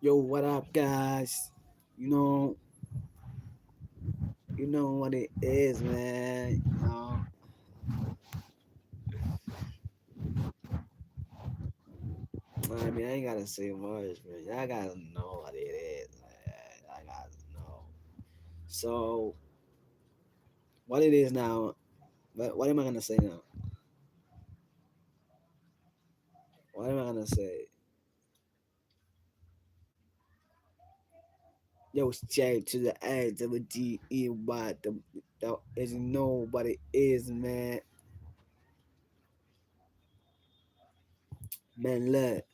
Yo, what up, guys? You know, you know what it is, man. I mean, I ain't gotta say much, man. Y'all gotta know what it is, man. I gotta know. So, what it is now? What am I gonna say now? What am I gonna say? Yo, straight to the A to the G E Y. The is you know what it is, man. Man, look.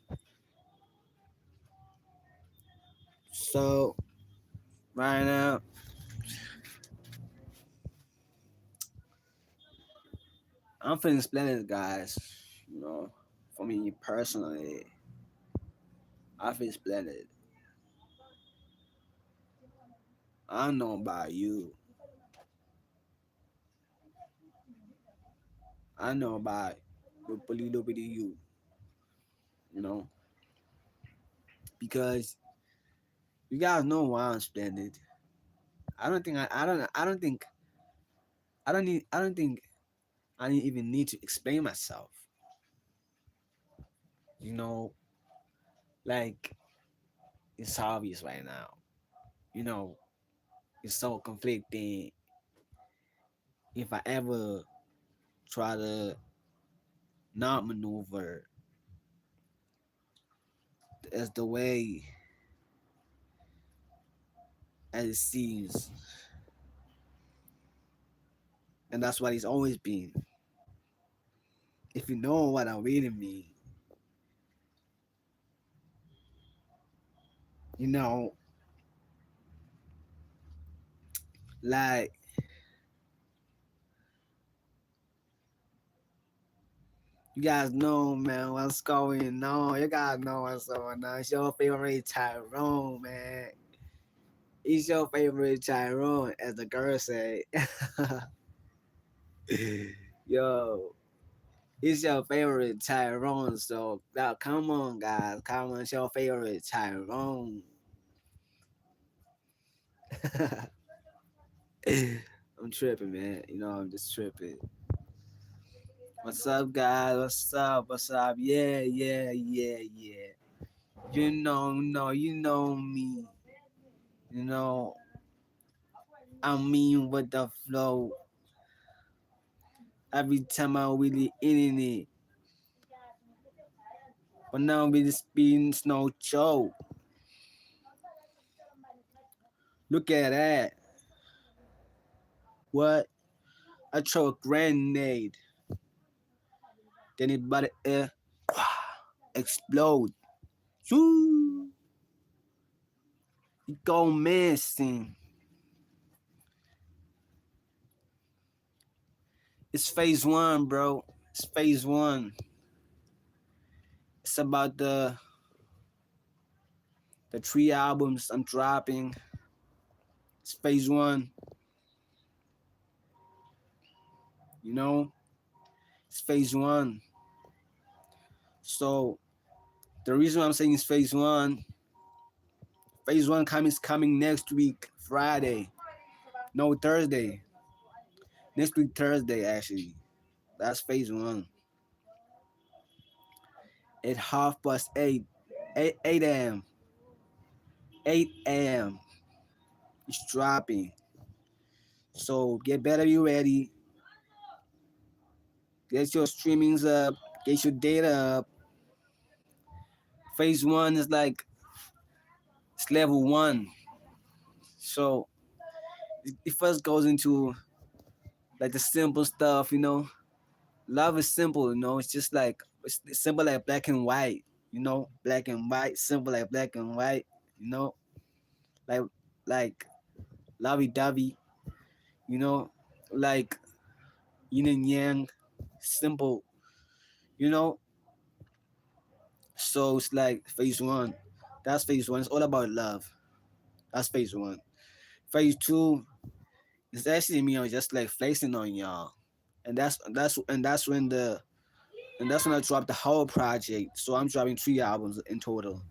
So right now, I'm feeling splendid, guys. You know, for me personally, I feel splendid. I don't know about you. I know about little bit of you. You know, because you guys know why I'm splendid. I don't think. I don't think I even need to explain myself. You know, like it's obvious right now. You know, it's so conflicting. If I ever try to not maneuver as the way as it seems, and that's what it's always been. If you know what I really mean, you know, like you guys know, man, what's going on. You guys know what's going on. It's your favorite Tyrone, man. It's your favorite Tyrone, as the girl say. Yo, it's your favorite Tyrone. So now, come on, guys, come on, it's your favorite Tyrone. I'm tripping, man. You know, I'm just tripping. What's up, guys? What's up? What's up? Yeah, yeah, yeah, yeah. You know, no, you know me. You know, I mean with the flow. Every time I really in it. But now with the speeding snow show. Look at that. What? I throw a grenade. Then it but explode. Shoo! It go missing. It's phase one, bro. It's phase one. It's about the three albums I'm dropping. It's phase one. You know, it's phase one. So the reason I'm saying it's phase one is coming next week, Friday. No, Thursday. Next week, Thursday, actually. That's phase one. At 8:30, 8 a.m. 8 a.m. It's dropping. So get better, be ready. Get your streamings up. Get your data up. Phase one is like it's level one. So it first goes into like the simple stuff, you know. Love is simple, you know. It's just like it's simple like black and white, you know. Black and white, simple like black and white, you know. Like like lovey dovey, you know. Like yin and yang, simple, you know. So it's like phase one. That's phase one. It's all about love. That's phase one. Phase two is actually me on just like flexing on y'all, and that's when I dropped the whole project. So I'm dropping three albums in total.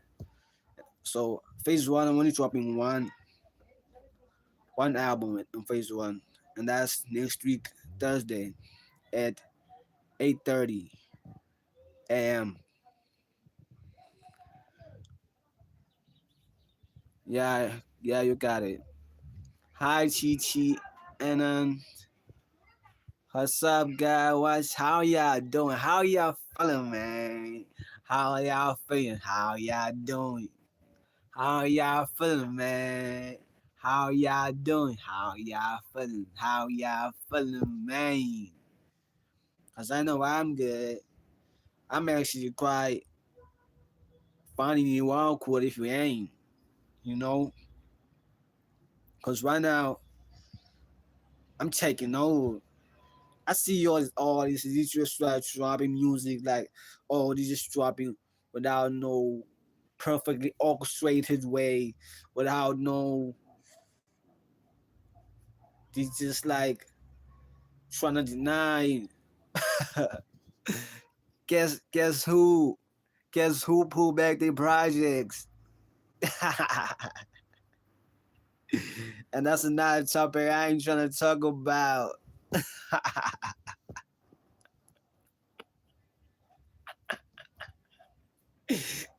So phase one, I'm only dropping one album on phase one, and that's next week Thursday at 8:30 a.m. Yeah, yeah, you got it. Hi, Chi Chi, and what's up, guys? How y'all doing? How y'all feeling, man? How y'all feeling? How y'all doing? How y'all feeling, man? How y'all doing? How y'all feeling? How y'all feeling, man? Cause I know I'm good. I'm actually quite finding you awkward if you ain't, you know? Cause right now I'm taking over. I see all this just like dropping music like they just dropping without no perfectly orchestrated way, without no they just like trying to deny. guess who? Guess who pulled back their projects? And that's another topic I ain't trying to talk about.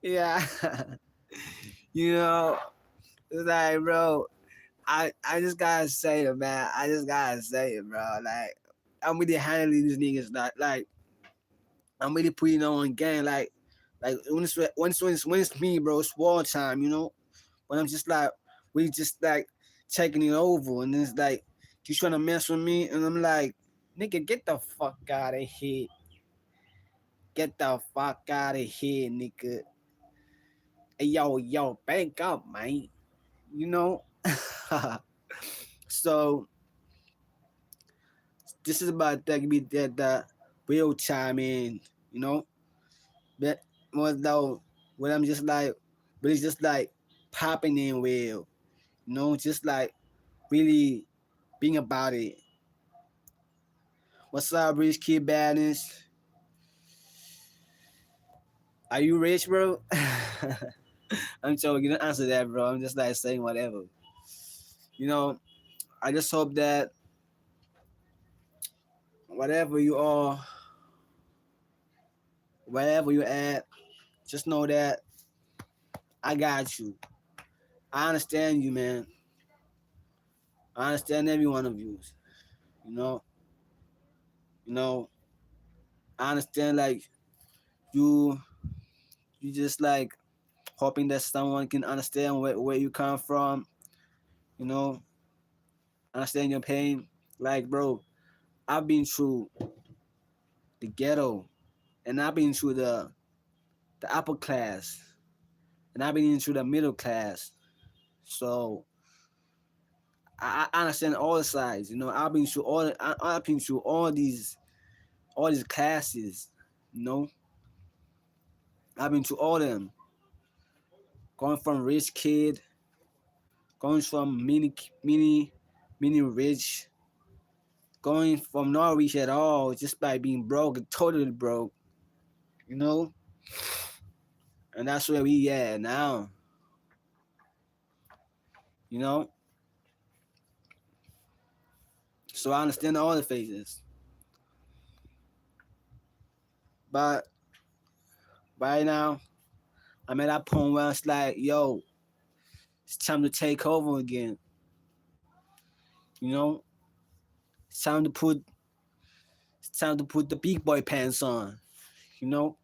Yeah. You know, it's like, bro, I just gotta say it, man. I just gotta say it, bro. Like, I'm really handling these niggas. Like I'm really putting on game. Like when it's me, bro, it's war time. You know, when I'm just like, we just like taking it over, and it's like you trying to mess with me, and I'm like, nigga, get the fuck out of here. Get the fuck out of here, nigga. Hey, yo, bank up, man. You know. So this is about that be that real time in, you know. But more though when I'm just like, but it's just like popping in real, you know, just like really being about it. What's up, rich kid badness? Are you rich, bro? I'm joking. You don't answer that, bro. I'm just like saying whatever. You know, I just hope that whatever you are, wherever you're at, just know that I got you. I understand you, man. I understand every one of you. You know, you know. I understand like you, you just like hoping that someone can understand where you come from. You know, understand your pain. Like, bro, I've been through the ghetto, and I've been through the upper class, and I've been into the middle class. So I understand all the sides. You know, I've been through all these classes. You know, I've been to all of them. Going from rich kid, going from mini rich, going from not rich at all, just by being broke, totally broke. You know, and that's where we at now. You know, so I understand all the phases, but right now I'm at that point where it's like, yo, it's time to take over again. You know, it's time to put it's time to put the big boy pants on. You know,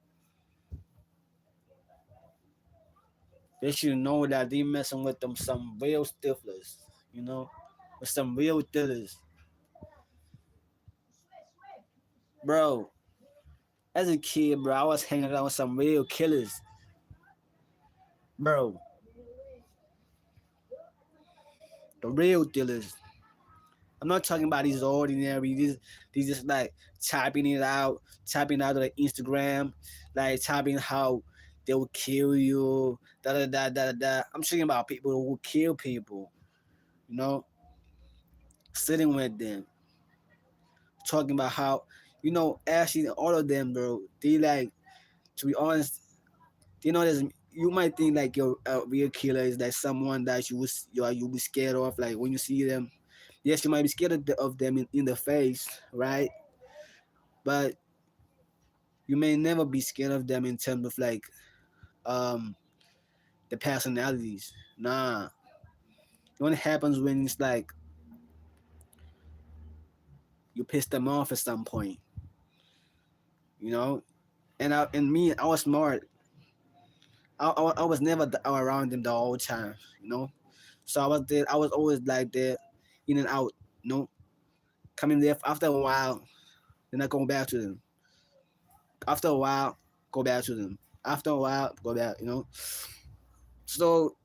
they should know that they messing with them some real stiflers. You know, with some real dealers, bro. As a kid, bro, I was hanging out with some real killers, bro. The real dealers. I'm not talking about these ordinary. These just like typing out of the Instagram, like typing how they will kill you. Da da da da da. I'm talking about people who will kill people. You know, sitting with them, talking about how, actually all of them, bro. They like, to be honest, they know there's you might think like your real killer is like someone that you be scared of. Like when you see them, yes, you might be scared of them in the face, right? But you may never be scared of them in terms of like um the personalities. Nah, it only happens when it's like you piss them off at some point, you know. And me, I was smart. I was never around them the whole time, you know. So I was there. I was always like there, in and out, you know. Coming there after a while, then I go back to them. After a while, go back to them. After a while, go back, you know. So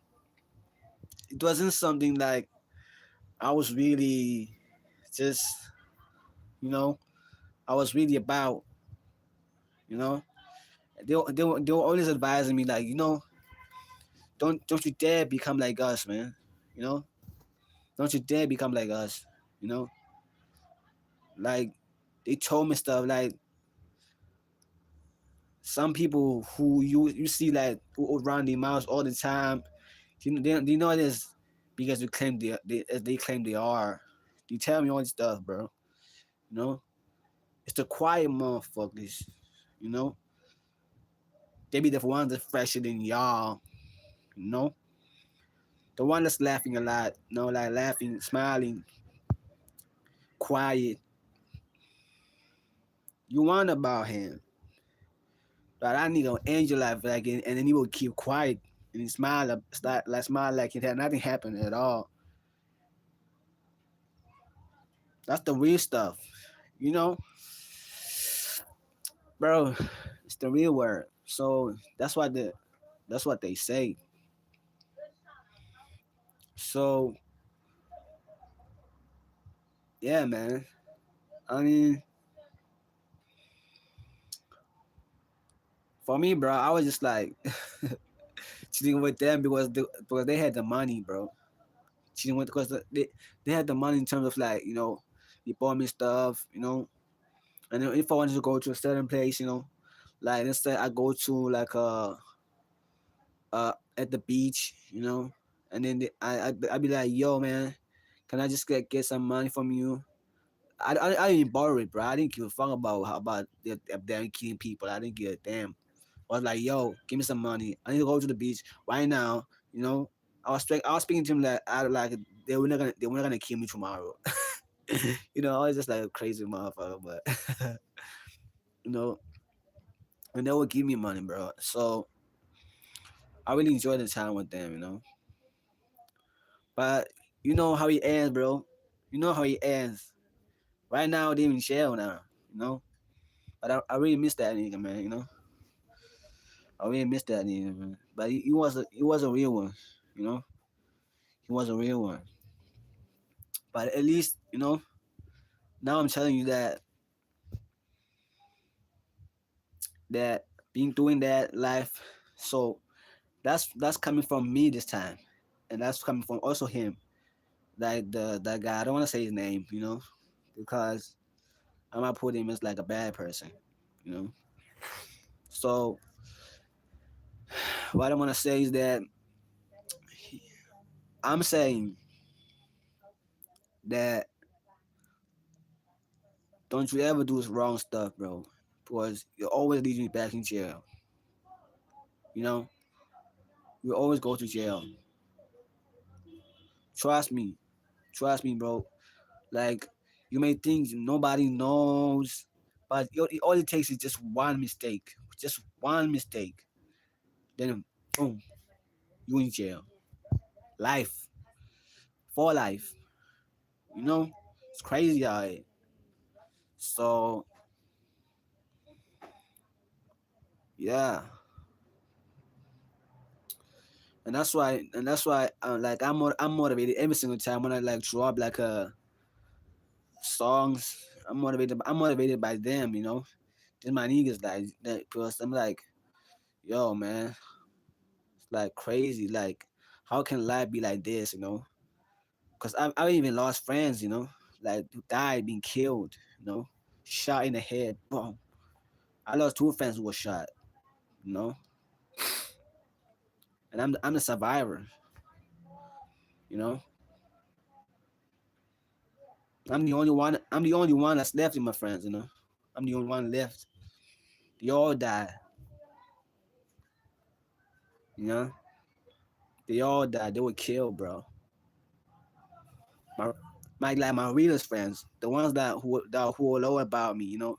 it wasn't something like I was really just, you know, I was really about, you know. They were always advising me like, you know, don't you dare become like us, man. You know, don't you dare become like us. You know, like they told me stuff like some people who you see like who run their mouths all the time. You know, they know this because they claim they are. They tell me all this stuff, bro. You know, it's the quiet motherfuckers. You know, they be the ones that fresher than y'all. You know, the one that's laughing a lot. You know, like laughing, smiling, quiet. You want about him. But I need an angel life like and then he will keep quiet and he smile like smile like it had nothing happened at all. That's the real stuff. You know, bro, it's the real word. So that's what they say. So yeah, man. I mean, for me, bro, I was just like cheating with them because they had the money, bro. Cheating with because they had the money in terms of like, you know, they bought me stuff, you know. And then if I wanted to go to a certain place, you know, like let's say I go to like at the beach, you know, and then I be like, yo, man, can I just get some money from you? I didn't borrow it, bro. I didn't give a fuck about how about them killing people. I didn't give a damn. I was like, yo, give me some money. I need to go to the beach right now. You know, I was speaking to him like I like they were not gonna kill me tomorrow. You know, I was just like a crazy motherfucker, but you know, and they would give me money, bro. So I really enjoyed the time with them, you know. But you know how he ends, bro. You know how he ends. Right now, they in jail now, you know. But I really miss that nigga, man. You know, I really miss that nigga, man. But he was a real one, you know. He was a real one. But at least, you know, now I'm telling you that being doing that life. So that's coming from me this time, and that's coming from also him. Like that guy, I don't want to say his name, you know, because I might put him as like a bad person, you know. So what I want to say is that I'm saying that don't you ever do this wrong stuff, bro, because it always leads me back in jail. You know, you always go to jail. Trust me, trust me, bro. Like you may think nobody knows, but all it takes is just one mistake. Then boom, you in jail, life for life. You know, it's crazy out here. So yeah, and that's why like I'm motivated every single time when I like drop like songs. I'm motivated by them. You know, just my niggas like that because I'm like, yo, man, it's like crazy. Like, how can life be like this? You know, because I even lost friends. You know, like who died, being killed. You know, shot in the head. Boom. I lost two friends who were shot. You know, and I'm the survivor. You know, I'm the only one. I'm the only one that's left in my friends. You know, I'm the only one left. They all died. You know, they all died. They were killed, bro. My my realest friends, the ones that who will know about me. You know,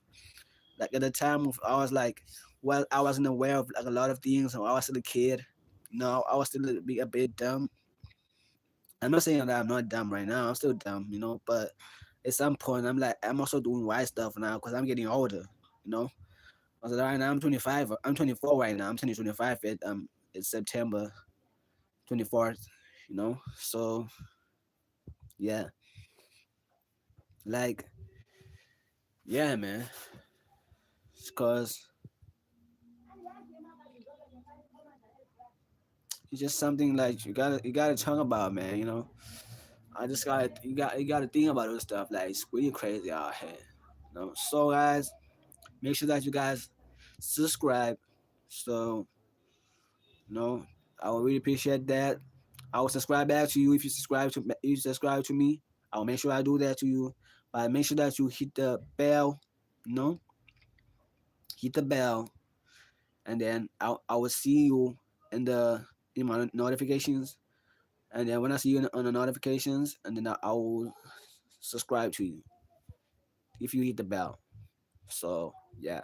like at the time I was like, well, I wasn't aware of like a lot of things. So I was still a kid. You know, I was still a bit dumb. I'm not saying that I'm not dumb right now. I'm still dumb, you know. But at some point, I'm like, I'm also doing wise stuff now because I'm getting older, you know. I was like, right now I'm 25. I'm 24 right now. I'm turning 25. It's September 24th, you know. So yeah, like yeah, man. Because it's just something like you gotta talk about, man. You know, I just you gotta think about those stuff. Like it's really crazy out here. You know? So guys, make sure that you guys subscribe. So you know, I would really appreciate that. I will subscribe back to you if you subscribe to me. I'll make sure I do that to you. But make sure that you hit the bell. You know, hit the bell, and then I will see you in the in my notifications. And then when I see you on the notifications, and then I will subscribe to you if you hit the bell. So yeah,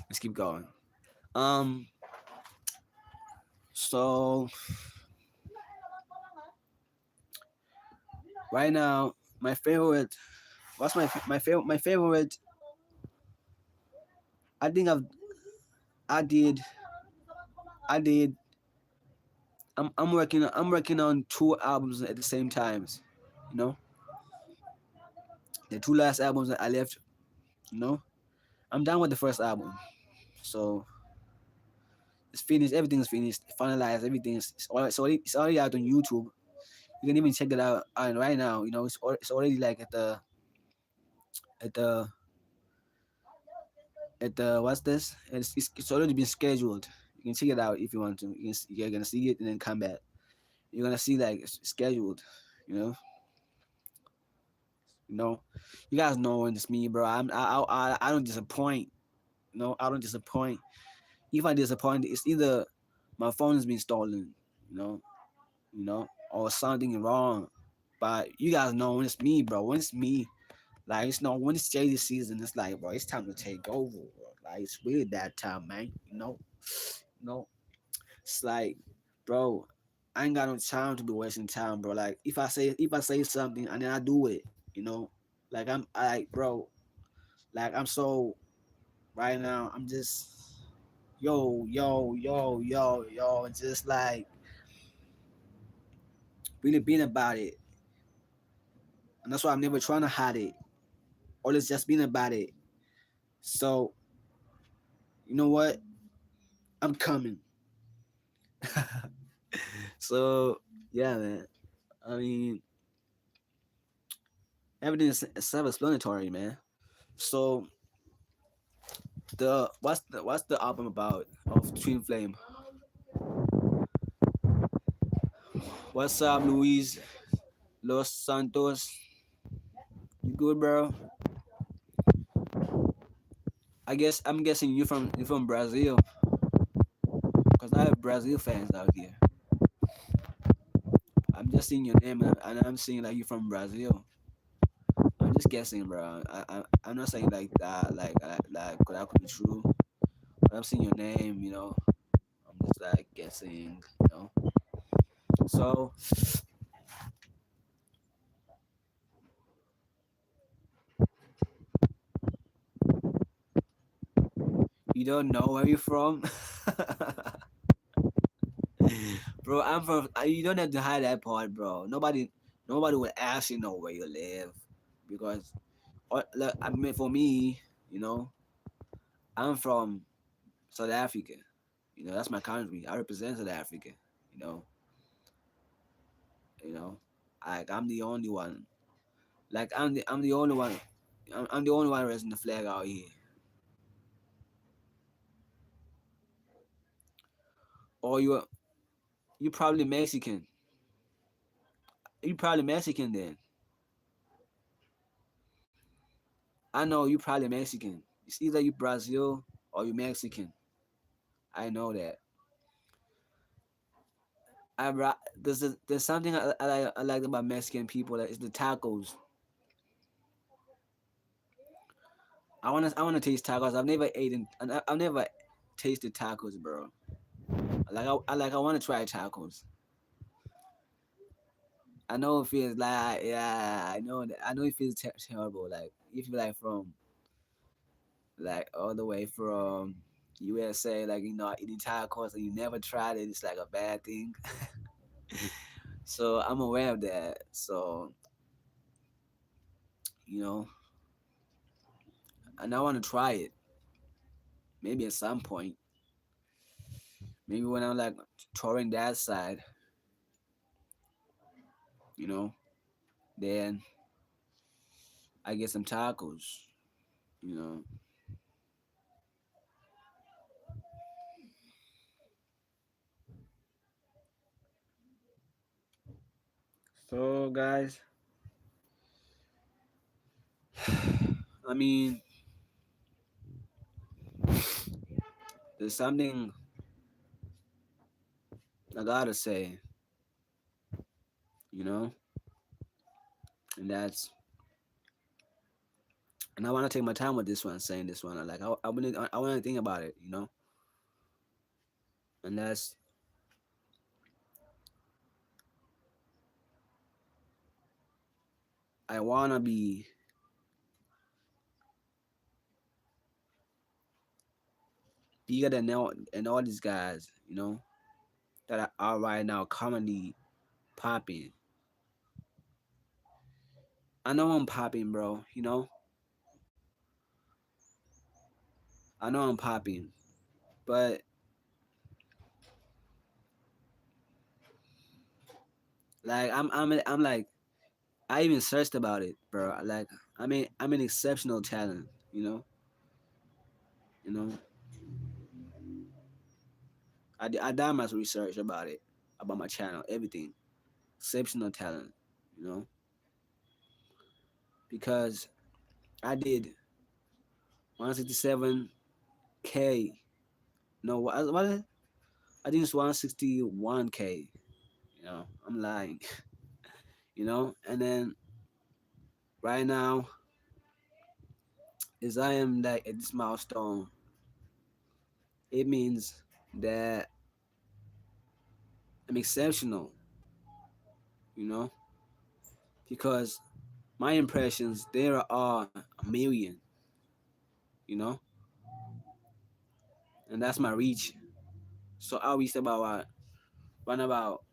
let's keep going. Um, so right now, my favorite. What's my favorite? I think I did I did I'm working on two albums at the same times. You know, the two last albums that I left. You know, I'm done with the first album, so it's finished. Everything's finished, finalized. It's already out on YouTube. You can even check it out right now. You know, it's already like at the what's this? It's already been scheduled. You can check it out if you want to. You're gonna see it and then come back. You're gonna see like it's scheduled. You know, you know, you guys know when it's me, bro. I don't disappoint. No, I don't disappoint. If I disappoint, it's either my phone has been stolen, or something wrong. But you guys know when it's me, bro. When it's me, like it's no when it's Jaddey season, it's like, bro, it's time to take over, bro. Like it's really that time, man. You know, it's like, bro, I ain't got no time to be wasting time, bro. Like if I say something and then I do it, you know, like bro, like I'm so right now. I'm just yo, just like really being about it, and that's why I'm never trying to hide it. Always just being about it. So you know what? I'm coming. So yeah, man. I mean, everything is self-explanatory, man. So what's the album about of Twin Flame? What's up, Luis Los Santos? You good, bro? I'm guessing you from Brazil, cause I have Brazil fans out here. I'm just seeing your name and I'm seeing like you from Brazil. I'm just guessing, bro. I'm not saying like that, like that could be true. But I'm seeing your name, I'm just like guessing. So you don't know where you're from, bro. I'm from. You don't have to hide that part, bro. Nobody will actually know where you live, because, look, I mean, for me, you know, I'm from South Africa. That's my country. I represent South Africa. You know, you know, like I'm the only one. Like I'm the only one. I'm the only one raising the flag out here. Or you You probably Mexican. You probably Mexican then. I know you probably Mexican. It's either you Brazil or you Mexican. I know that. There's something I like about Mexican people that is the tacos. I wanna taste tacos. I've never eaten and I've never tasted tacos, bro. I wanna try tacos. I know it feels like yeah, I know that I know it feels terrible. Like if you like from like all the way from USA, like eating tacos and you never tried it, it's like a bad thing. So I'm aware of that. So you know, and I want to try it. Maybe at some point. Maybe when I'm like touring that side, you know, then I get some tacos. You know. So guys, I mean, there's something I gotta say, you know, and that's and I want to take my time with this one, saying this one. Like I want to think about it, you know, and that's I wanna be bigger than all these guys, you know, that are right now currently popping. I know I'm popping, bro. You know, I know I'm popping, but like I'm like I even searched about it, bro. Like I'm an exceptional talent, you know. I done my research about it, about my channel, everything. Exceptional talent, you know, because I did 167K. No, what? I think it's 161K. You know, I'm lying. You know, and then right now, as I am like at this milestone, it means that I'm exceptional. You know, because my impressions there are a million. You know, and that's my reach. So I reached about run about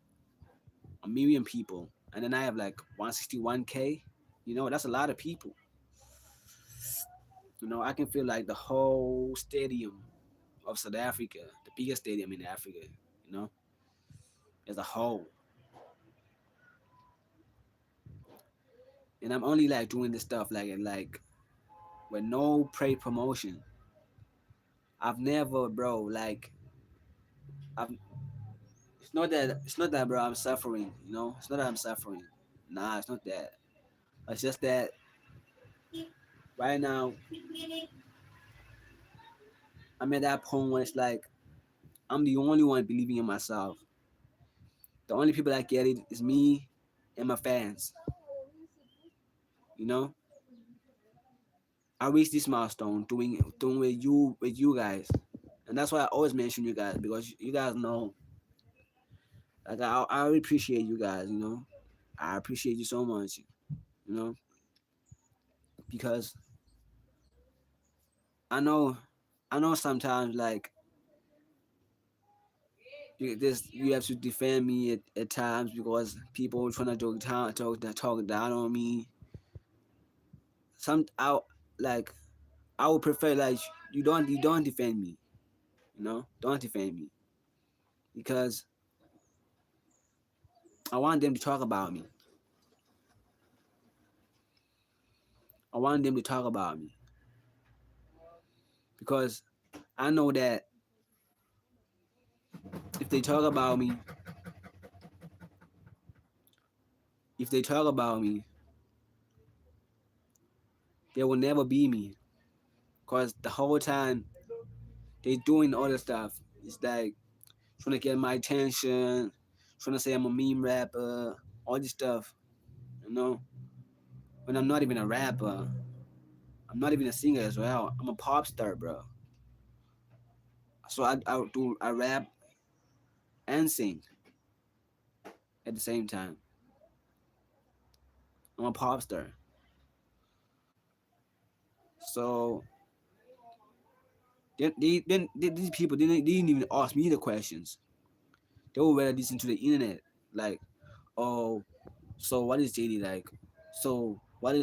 a million people, and then I have like 161K. You know, that's a lot of people. You know, I can feel like the whole stadium of South Africa, the biggest stadium in Africa. You know, as a whole, and I'm only like doing this stuff like with no pre promotion. I've never, bro. Like, I've. It's not that, bro. I'm suffering. You know, it's not that I'm suffering. Nah, it's not that. It's just that right now I'm at that point where it's like I'm the only one believing in myself. The only people that get it is me and my fans. You know, I reached this milestone doing with you guys, and that's why I always mention you guys because you guys know. Like I really appreciate you guys. You know, I appreciate you so much. You know, because I know, I know sometimes like you have to defend me at times because people trying to talk down on me. Some I like I would prefer like you don't defend me. You know, don't defend me because I want them to talk about me. I want them to talk about me because I know that if they talk about me, If they talk about me, they will never be me. Cause the whole time they doing all the stuff. It's like trying to get my attention, trying to say I'm a meme rapper, all this stuff. You know, when I'm not even a rapper, I'm not even a singer as well. I'm a pop star, bro. So I rap and sing at the same time. I'm a pop star. So these people didn't even ask me the questions. They would rather listen to the internet. Like, oh, so what is JD like? So what?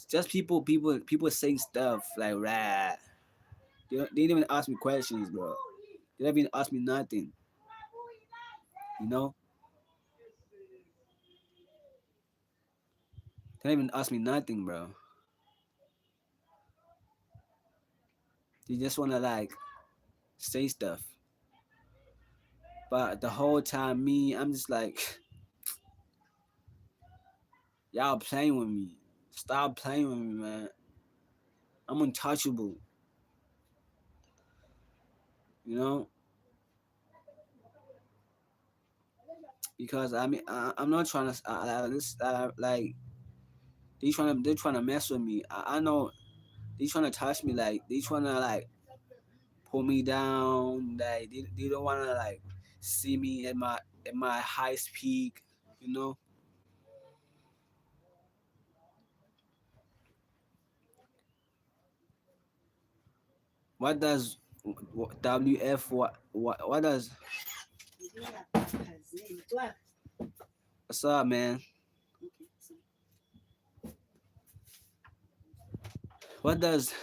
Just people saying stuff like rah. They didn't even ask me questions, bro. They didn't even ask me nothing. You know, they didn't even ask me nothing, bro. They just wanna like say stuff. But the whole time, I'm just like, y'all playing with me. Stop playing with me, man. I'm untouchable. You know, because I'm not trying to like they're trying to mess with me. I know they trying to touch me, like they trying to like pull me down. Like they don't want to like see me at my highest peak. You know what does WF what does what's up, man? What does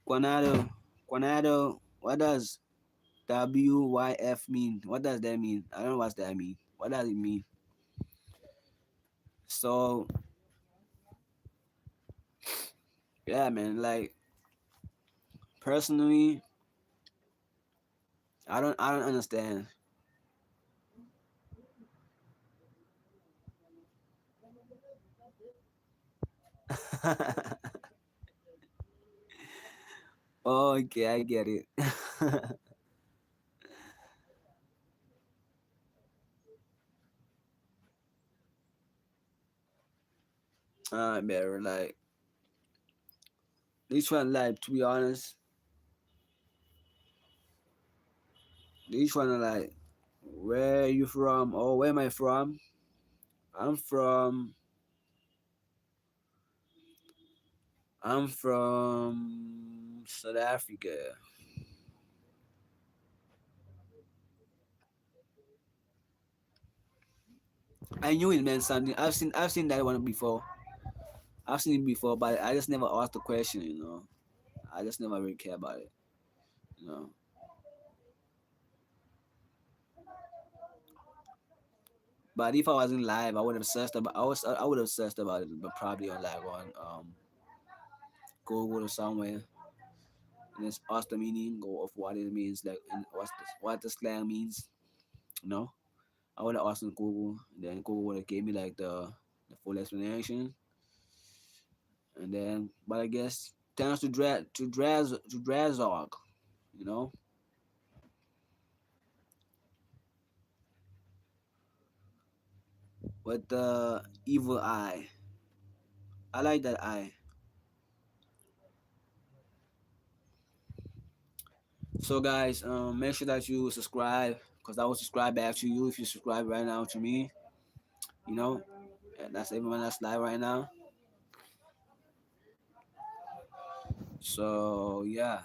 Guanado Guanado? What does WYF mean? What does that mean? I don't know what that mean. What does it mean? So yeah, man. Like personally, I don't understand. Oh, okay, I get it. Alright, man. Like each one, like to be honest, each one, like where you from or where am I from? I'm from I'm from South Africa. I knew it meant something. I've seen that one before. I've seen it before, but I just never asked the question. You know, I just never really care about it. You know, but if I wasn't live, I would have searched about. I would have searched about it, but probably on like on Google or somewhere, and just ask the meaning or of what it means, like and what the slang means. You know, I would have asked on Google, and then Google would have gave me like the full explanation, and then but I guess tends to Drazog, you know, with the evil eye. I like that eye. So guys, make sure that you subscribe because I will subscribe back to you if you subscribe right now to me. You know, and that's everyone that's live right now. So yeah,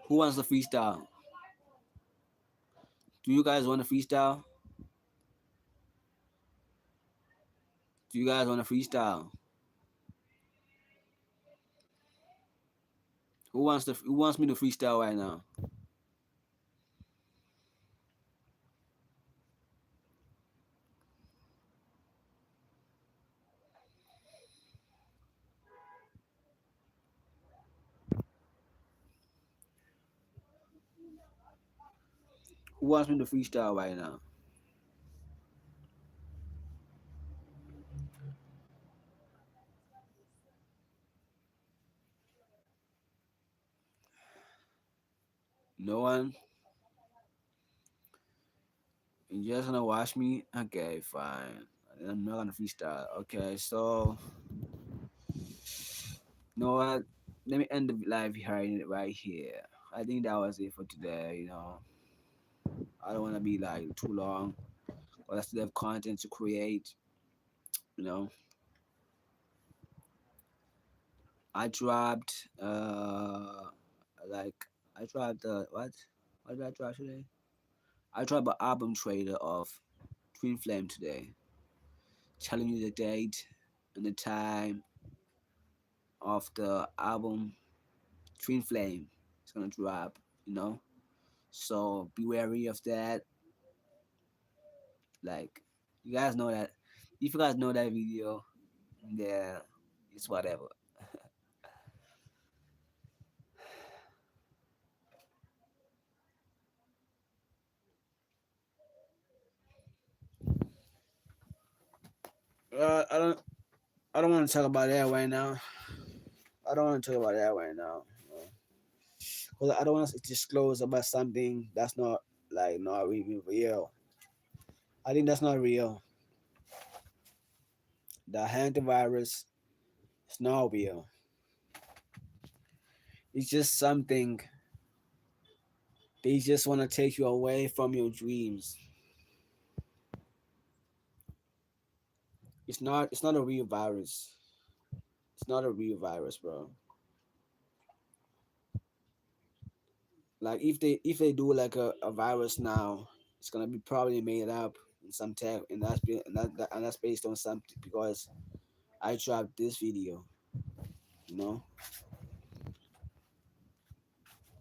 who wants the freestyle? Do you guys want to freestyle? Do you guys want to freestyle? Who wants me to freestyle right now? Who wants me to freestyle right now? No one? You just gonna watch me? Okay, fine. I'm not gonna freestyle. Okay, so you know what? Let me end the live here right here. I think that was it for today. I don't wanna be like too long, but I still have content to create. You know, I dropped like I dropped what? What did I drop today? I dropped an album trailer of Twin Flame today, telling you the date and the time of the album Twin Flame. It's gonna drop, you know. So be wary of that. Like you guys know that. If you guys know that video, yeah, it's whatever. I don't. I don't want to talk about that right now. I don't want to talk about that right now. Because I don't want to disclose about something that's not like not really real. I think that's not real. The hantavirus is not real. It's just something they just want to take you away from your dreams. It's not. It's not a real virus. It's not a real virus, bro. Like if they do like a virus now, it's gonna be probably made up in some tech, and that's based on something because I dropped this video. You know,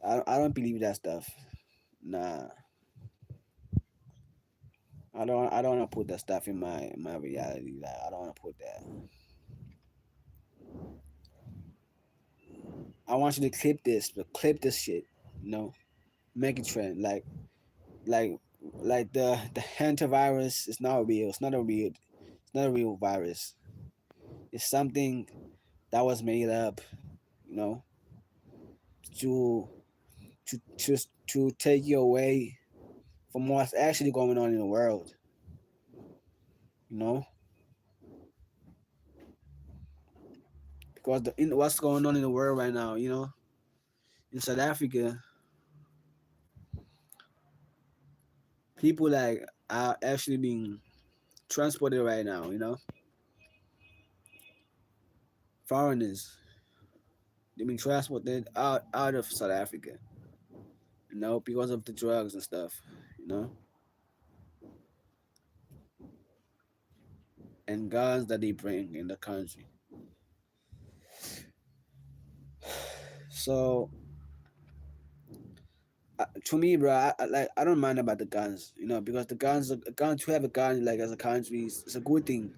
I don't believe that stuff. Nah, I don't want to put that stuff in my reality. Like I don't want to put that. I want you to clip this, but clip this shit. You know, make it trend. Like like the hantavirus is not real. It's not a real. It's not a real virus. It's something that was made up. You know, to to take you away from what's actually going on in the world. You know, because what's going on in the world right now. You know, in South Africa, people like are actually being transported right now. You know, foreigners they're being transported out of South Africa. You know, because of the drugs and stuff. You know, and guns that they bring in the country. So to me, bro, I don't mind about the guns, you know, because the gun to have a gun like as a country is a good thing.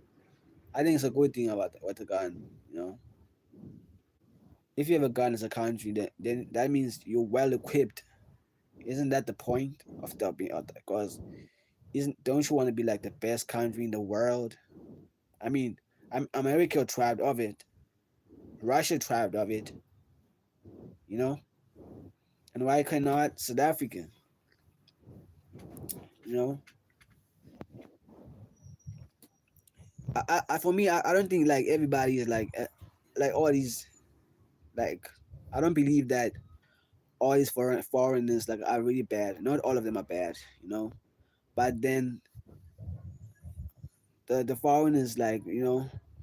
I think it's a good thing about the gun, you know. If you have a gun as a country, then that means you're well equipped. Isn't that the point of the being out there? Because isn't don't you want to be like the best country in the world? I mean, America thrived of it, Russia thrived of it, you know, and why cannot South Africa? You know, for me, I don't think like everybody is like all these like I don't believe that all these foreigners like are really bad. Not all of them are bad, you know. But then the foreigners like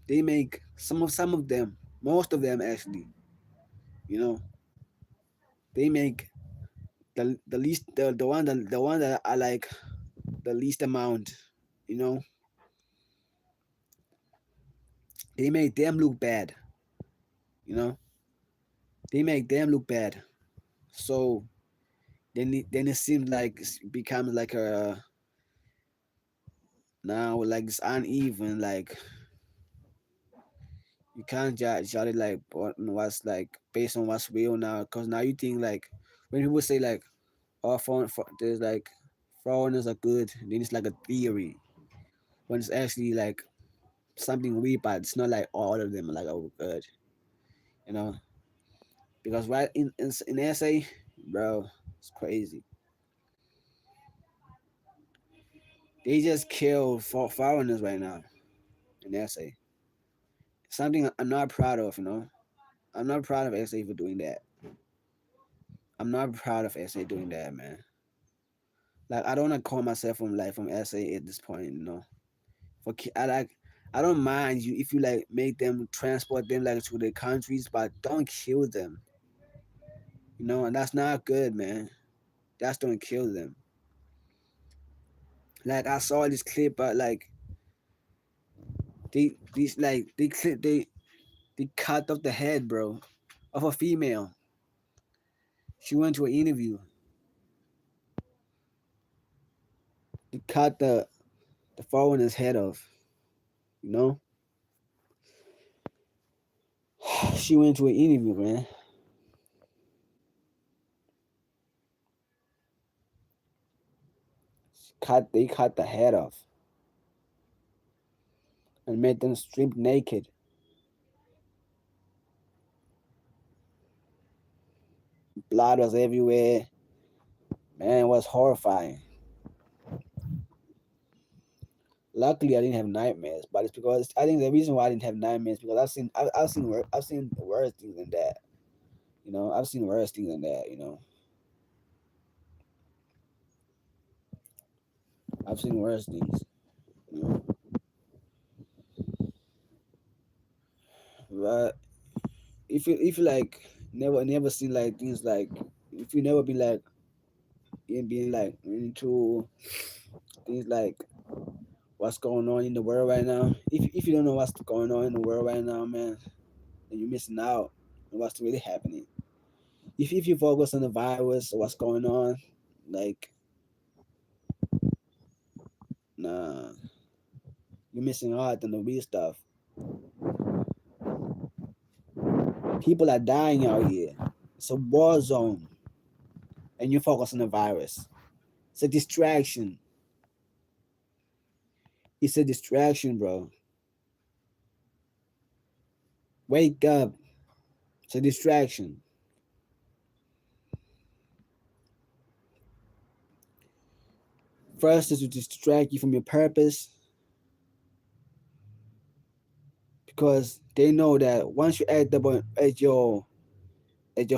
they make some of them, most of them actually, you know, they make the least the one that are like the least amount, you know, they make them look bad, you know, they make them look bad. So then it seems like it becomes like a now like it's uneven like you can't judge it like what's like based on what's real now because now you think like when people say like oh there's like foreigners are good, then it's like a theory. When it's actually like something real, but it's not like all of them are like oh good, you know. Because right in SA, bro, it's crazy. They just kill foreigners right now in SA. Something I'm not proud of, you know. I'm not proud of SA for doing that. I'm not proud of SA doing that, man. Like I don't want to call myself from SA at this point, you know. I like I don't mind you if you like make them transport them like to the countries, but don't kill them, you know. And that's not good, man. That's don't kill them. Like I saw this clip, but like they cut off the head, bro, of a female. She went to an interview. They cut the foreigner's head off. You know, she went to an interview, man. They cut the head off and made them strip naked. Blood was everywhere. Man, it was horrifying. Luckily, I didn't have nightmares, but it's because I think the reason why I didn't have nightmares because I've seen worse things than that. You know, I've seen worse things than that. You know, I've seen worse things. You know, but if you like never seen like things like if you never been like in being like into things like what's going on in the world right now. If you don't know what's going on in the world right now, man, then you're missing out on what's really happening. If you focus on the virus or what's going on, like nah, you're missing out on the real stuff. People are dying out here. It's a war zone, and you focus on the virus. It's a distraction. It's a distraction, bro. Wake up. It's a distraction. First is to distract you from your purpose because they know that once you act up at your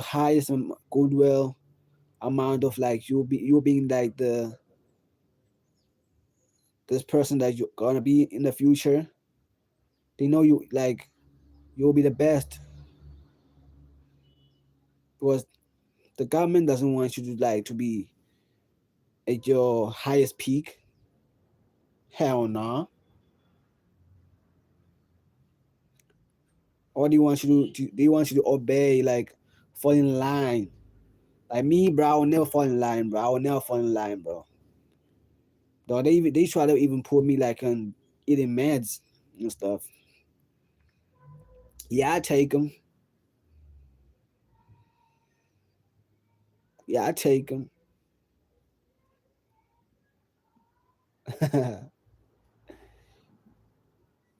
highest goodwill amount of like you being like the this person that you're gonna be in the future, they know you like you'll be the best because the government doesn't want you to like to be at your highest peak. Hell no. Nah. Or they want you to obey like fall in line. Like me, bro, I will never fall in line, bro. I will never fall in line, bro. Though they try to even put me like on eating meds and stuff. Yeah, I take them. Yeah, I take them.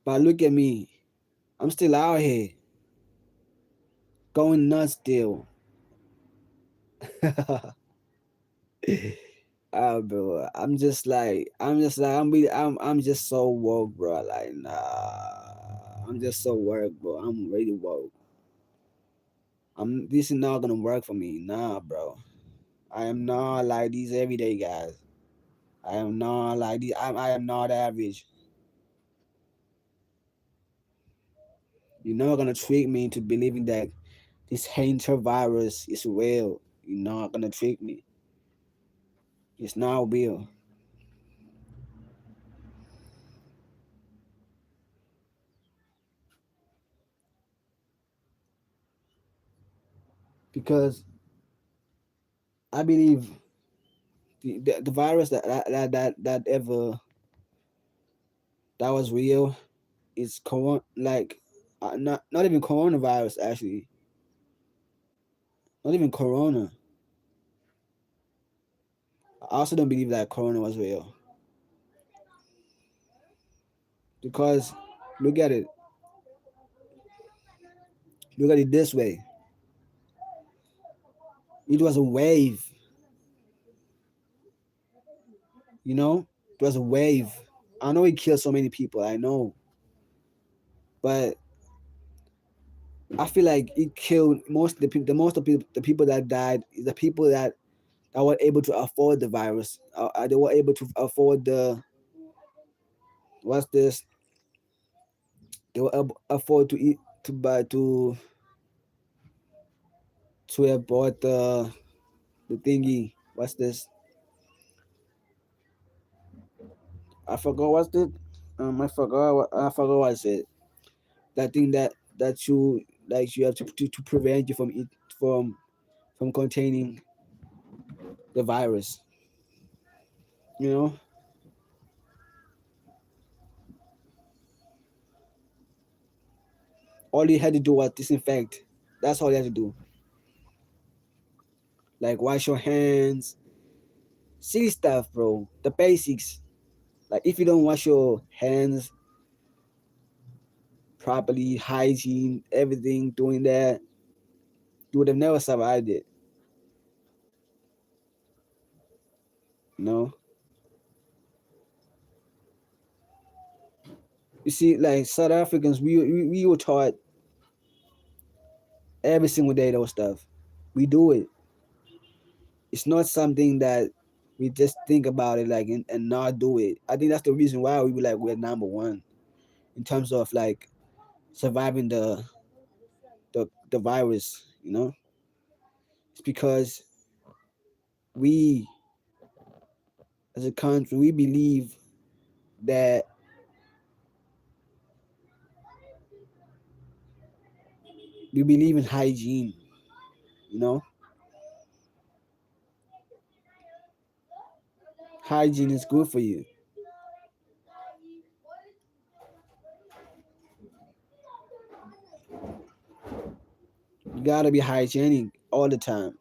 But look at me. I'm still out here going nuts still. Bro, I'm just so woke, bro. Like, nah, I'm just so woke, bro. I'm really woke. This is not gonna work for me, nah, bro. I am not like these everyday guys. I am not like these. I am not average. You're not gonna trick me into believing that this hater virus is real. You're not gonna trick me. It's not real. Because I believe the virus that ever that was real is not even coronavirus actually. Not even corona. I also don't believe that Corona was real because look at it, look at it this way. It was a wave, you know. It was a wave. I know it killed so many people. I know, but I feel like it killed most of the people. The most of people, the people that died, is the people that were able to afford the virus. They were able to afford the what's this? They were able afford to eat to buy to have bought the thingy. What's this? I forgot what's it. I forgot what I said. That thing that you like you have to prevent you from it from containing the virus. You know, all you had to do was disinfect. That's all you had to do. Like wash your hands, silly stuff, bro. The basics. Like if you don't wash your hands properly, hygiene, everything, doing that, you would have never survived it. You know. You see, like South Africans, we were taught every single day those stuff. We do it. It's not something that we just think about it like and not do it. I think that's the reason why we were like we're number one in terms of like surviving the virus. You know, it's because we as a country we believe that we believe in hygiene. You know, hygiene is good for you. You gotta be hygienic all the time.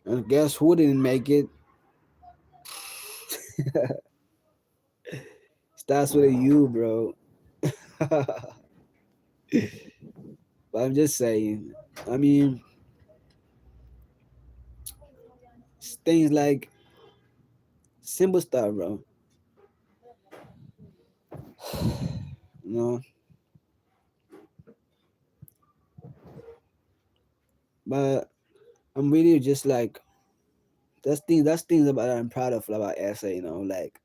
And guess who didn't make it? Starts with a U, bro. But I'm just saying. I mean, things like simple stuff, bro. You know, but I'm really just like that's things about that I'm proud of about SA. You know, like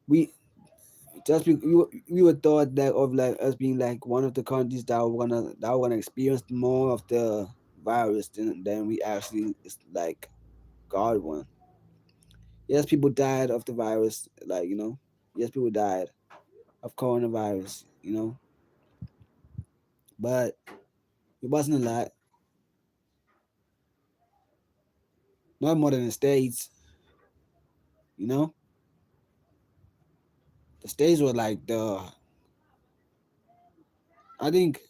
we we were thought that of like us being like one of the countries that were gonna experience more of the virus than we actually like got one. Yes, people died of the virus, like you know. Yes, people died of coronavirus, you know, but it wasn't a lot. Not more than the states, you know. The states were like the I think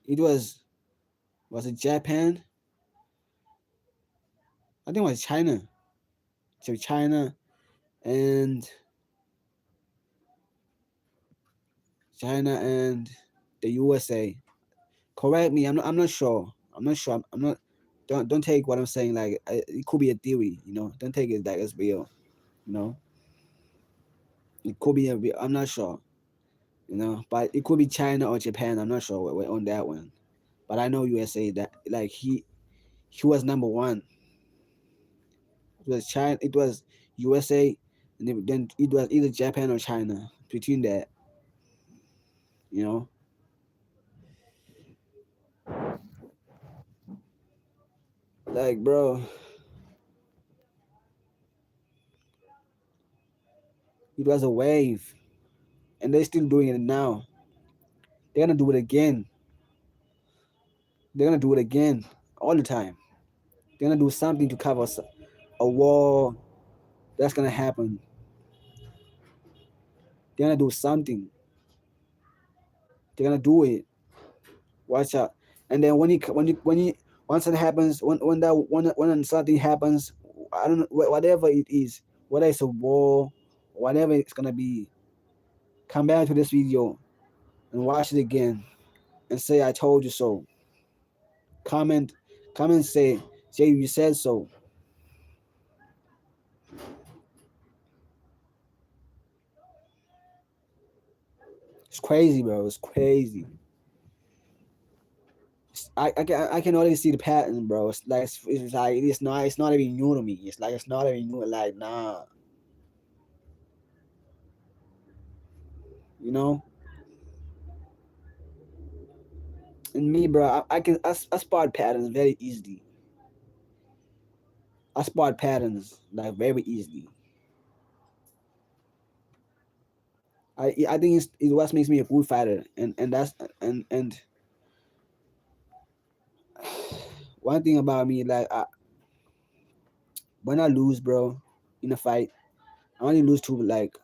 it was it Japan? I think it was China. So China and the USA. Correct me. I'm not sure. I'm not sure. I'm not. Don't take what I'm saying like it could be a theory. You know. Don't take it like it's real. You know. It could be a real. I'm not sure. You know. But it could be China or Japan. I'm not sure. We're on that one. But I know USA that like he was number one. It was China. It was USA, and then it was either Japan or China. Between that, you know, like bro, it was a wave, and they're still doing it now. They're gonna do it again. They're gonna do it again all the time. They're gonna do something to cover a war that's gonna happen. They're gonna do something. They're gonna do it. Watch out. And then when he Once it happens, when something happens, I don't know, whatever it is, whether it's a war, whatever it's gonna be, come back to this video and watch it again and say I told you so. Comment, say you said so. It's crazy, bro. It's crazy. I can already see the pattern, bro. It's not even new to me. It's like it's not even new. Like nah, you know. And me, bro, I spot patterns very easily. I spot patterns like very easily. I think it's what makes me a good fighter, and that's and one thing about me, like when I lose, bro, in a fight, I only lose to like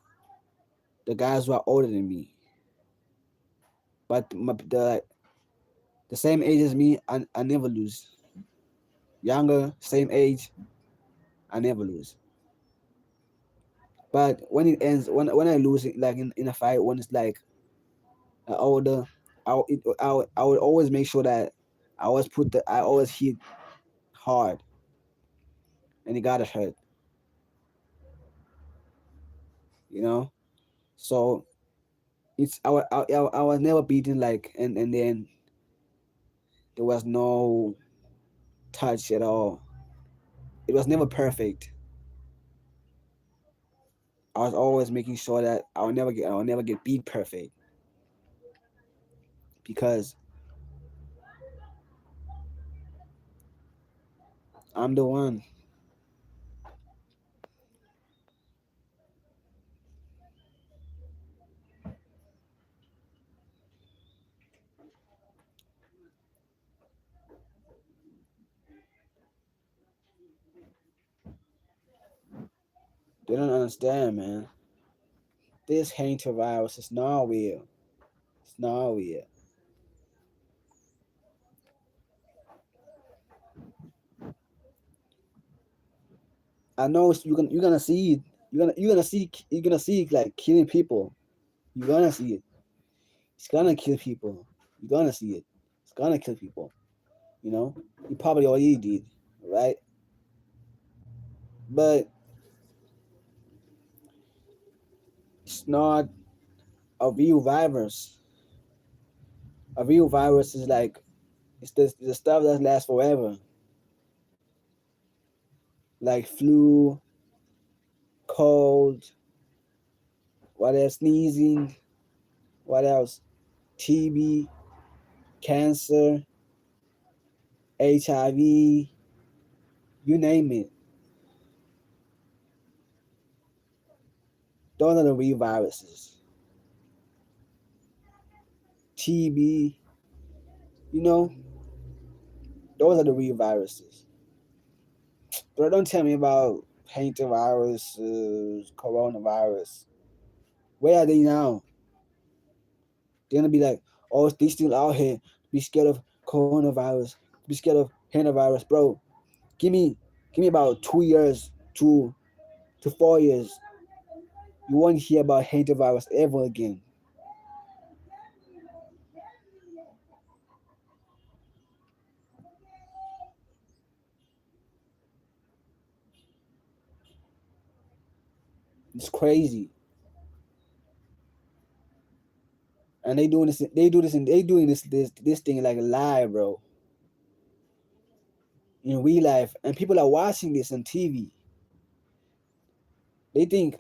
the guys who are older than me, but the same age as me, I never lose. Younger, same age, I never lose. But when it ends, when I lose it, like in a fight, when it's like older, I would always make sure that I always hit hard, and it gotta hurt, you know. So I was never beaten like, and then there was no touch at all. It was never perfect. I was always making sure that I will never get beat perfect because I'm the one. They don't understand, man. This hater virus is not real. It's not real. I know you're gonna see it. You're gonna see it like killing people. You're gonna see it. It's gonna kill people. You're gonna see it. It's gonna kill people. You know. You probably already did, right? But it's not a real virus. A real virus is like the stuff that lasts forever, like flu, cold, what else? Sneezing, what else? TB, cancer, HIV, you name it. Those are the real viruses. TB, you know, those are the real viruses. But don't tell me about painter viruses, coronavirus. Where are they now? They're gonna be like, oh, they still out here. Be scared of coronavirus. Be scared of hantavirus, bro. Give me, give me about 2 years to 4 years. You won't hear about hantavirus ever again. It's crazy. And they doing this. They doing this thing like live, bro. In real life, and people are watching this on TV. They think,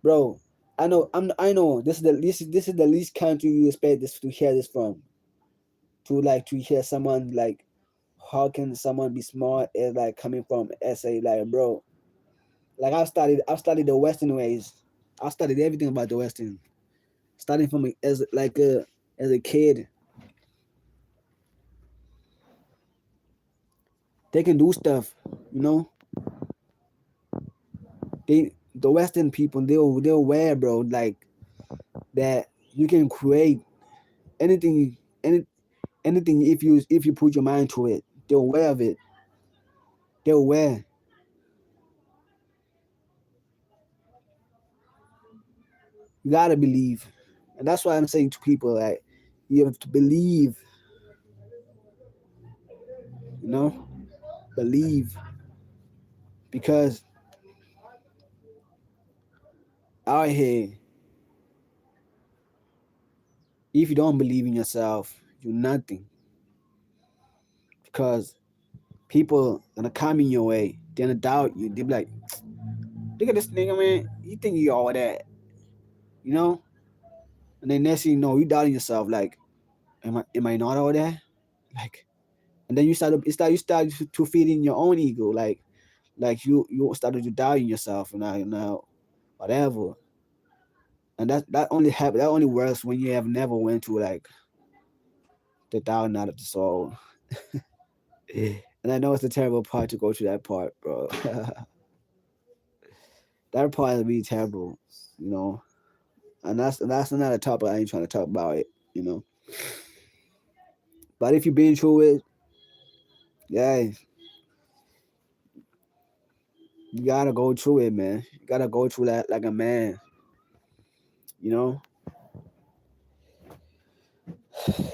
bro. I know. This is the least country you expect this to hear this from. To hear someone like, how can someone be smart as like coming from SA, like, bro. Like I've studied the Western ways. I've studied everything about the Western. Starting from as a kid, they can do stuff. You know, the Western people they're aware, bro. Like that you can create anything, anything if you put your mind to it. They're aware of it. They're aware. You gotta believe. And that's why I'm saying to people, like, you have to believe, you know? Believe. Because out here, if you don't believe in yourself, you're nothing. Because people gonna come in your way, they're gonna doubt you. They be like, look at this nigga, man. You think you all that, you know? And then next thing you know, you doubting yourself, like, am I not all that? Like, and then you start to feed in your own ego, like you started to doubt in yourself, and now whatever. And that only works when you have never went to like the down out of the soul. And I know it's a terrible part to go through that part, bro. That part is really terrible, you know. And that's another topic. I ain't trying to talk about it, you know. But if you've been through it, yeah, you gotta go through it, man. You gotta go through that like a man, you know.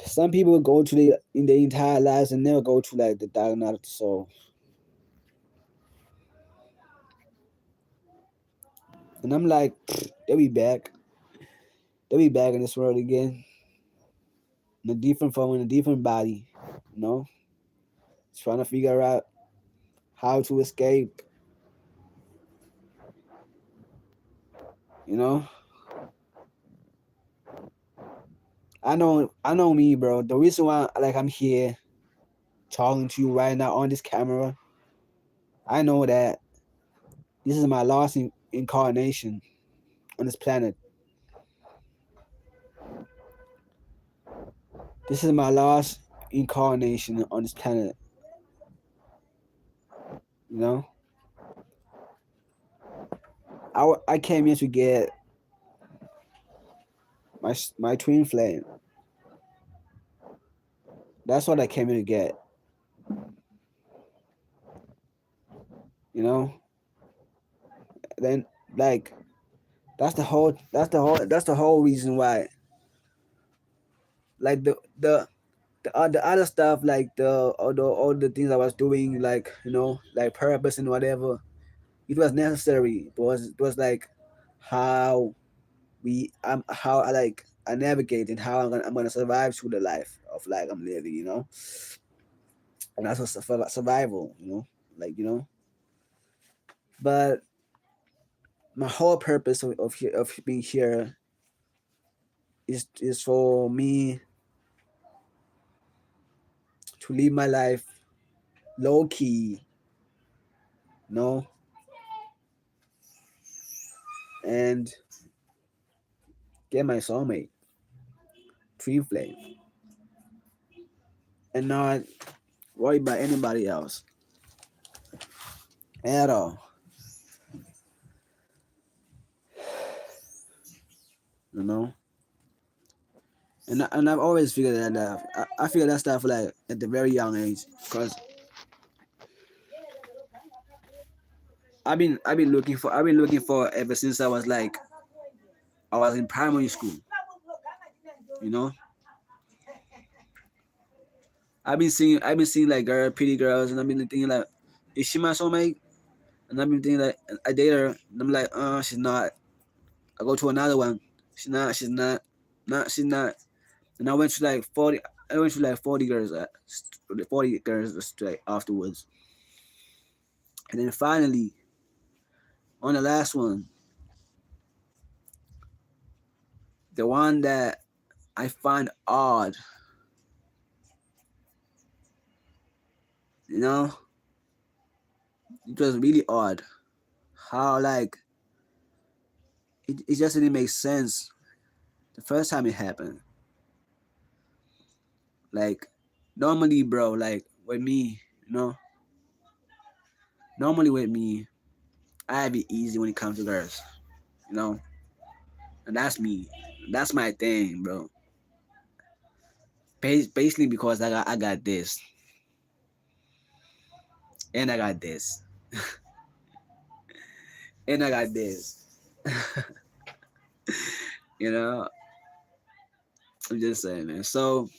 Some people go through in their entire lives and never go through like the dark night of the soul. And I'm like, they'll be back. They'll be back in this world again. In a different form, in a different body, you know. Trying to figure out how to escape, you know. I know me, bro. The reason why like I'm here talking to you right now on this camera, I know that this is my last incarnation on this planet. This is my last incarnation on this planet. You know, I came here to get my twin flame. That's what I came here to get. You know, then like that's the whole reason why. Like the other stuff, like all the things I was doing, like, you know, like purpose and whatever, it was necessary. It was like how how I navigate and how I'm gonna survive through the life of like I'm living, you know. And that's a survival, you know, like, you know. But my whole purpose of being here is for me to live my life low key, you know, and get my soulmate, twin flame, and not worry about anybody else at all. You know, and I've always figured that out. I figured that stuff like at the very young age, because I've been looking for ever since I was in primary school. You know, I've been seeing like pretty girls, and I've been thinking like, is she my soulmate? And I've been thinking like, I date her, and I'm like, she's not. I go to another one, she's not. And I went to like 40. I went to like 40 girls, 40 girls like afterwards. And then finally, on the last one, the one that I find odd, you know, it was really odd. How like it just didn't make sense the first time it happened. Like normally, bro, like with me, you know, normally with me, I have it easy when it comes to girls, you know, and that's me. That's my thing, bro. Basically because I got this. and I got this, and I got this. You know, I'm just saying, man. So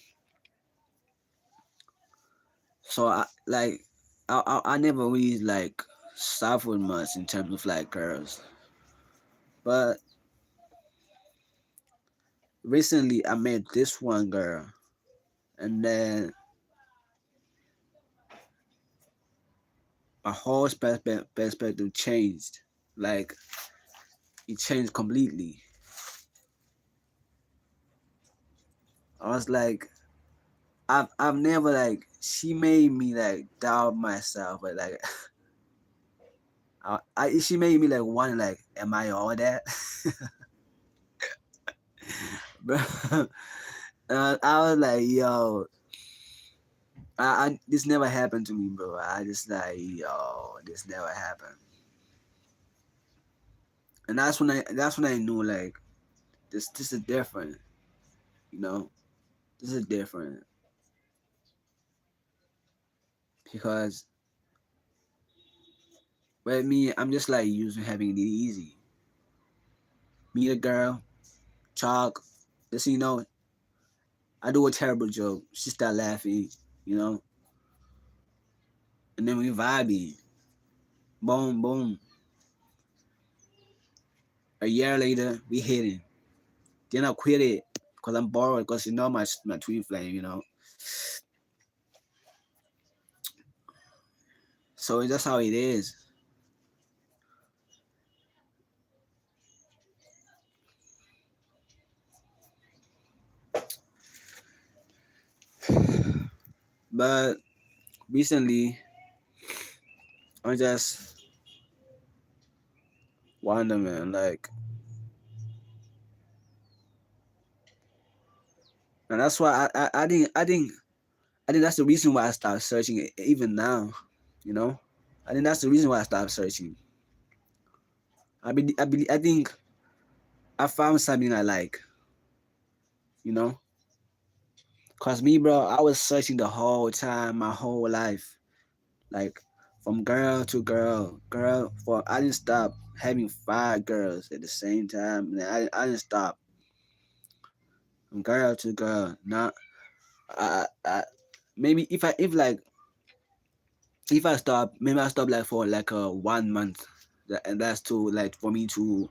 I like I never really like suffered much in terms of like girls, but recently I met this one girl, and then my whole perspective changed. Like it changed completely. I was like, I've never like she made me like doubt myself, but like she made me like wonder like, am I all that? Bro, I was like, yo, I this never happened to me, bro. I just like, yo, this never happened, and that's when I knew like this is different, you know, this is different because with me, I'm just like used to having it easy. Meet a girl, talk, just I do a terrible joke, she start laughing, you know, and then we vibing, boom, boom. A year later, we hitting. Then I quit it because I'm bored because my twin flame, So that's how it is. But recently, I just wonder, man, like, and that's why I think that's the reason why I stopped searching even now, you know. I think that's the reason why I stopped searching. I think I found something I like, you know. Cause me, bro, I was searching the whole time, my whole life, like from girl to girl, girl. For I didn't stop having 5 girls at the same time. And I didn't stop from girl to girl. Not I maybe if I stop, maybe I stop like for like a 1 month, and that's to like for me to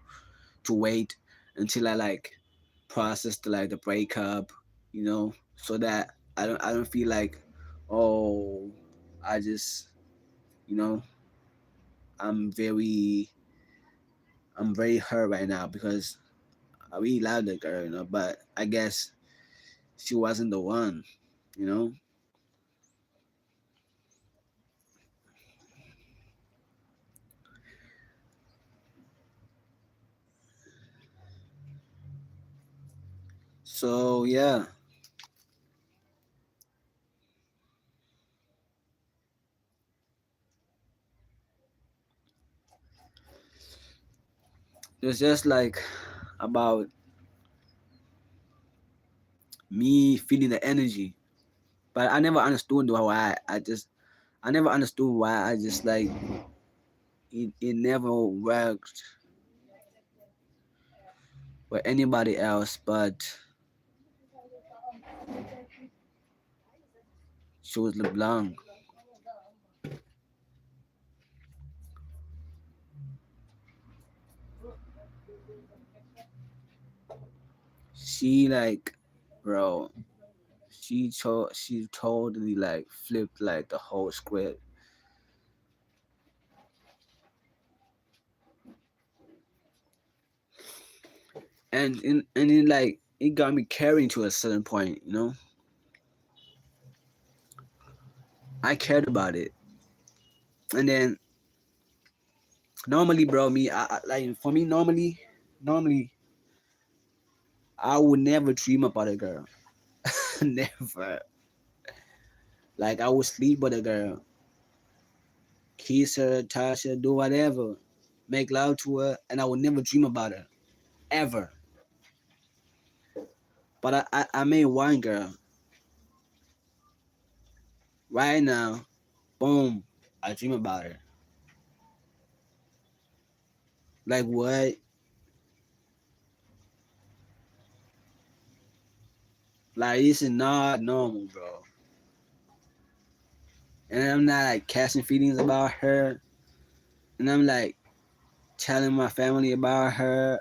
wait until I like process like the breakup, so that I don't feel like, oh, I just you know I'm very I'm very hurt right now because I really love the girl, but I guess she wasn't the one, you know. So yeah, it's just like about me feeling the energy, but I never understood why. I never understood why. I just like it never worked with anybody else, but she was LeBlanc. She like, bro, she totally like flipped like the whole script, and it like it got me caring to a certain point. I cared about it, and then normally, bro, like for me normally I would never dream about a girl, never. Like I would sleep with a girl, kiss her, touch her, do whatever, make love to her, and I would never dream about her ever. But I made one girl right now, boom, I dream about her. Like what? Like this is not normal, bro. And I'm not like catching feelings about her. And I'm like telling my family about her,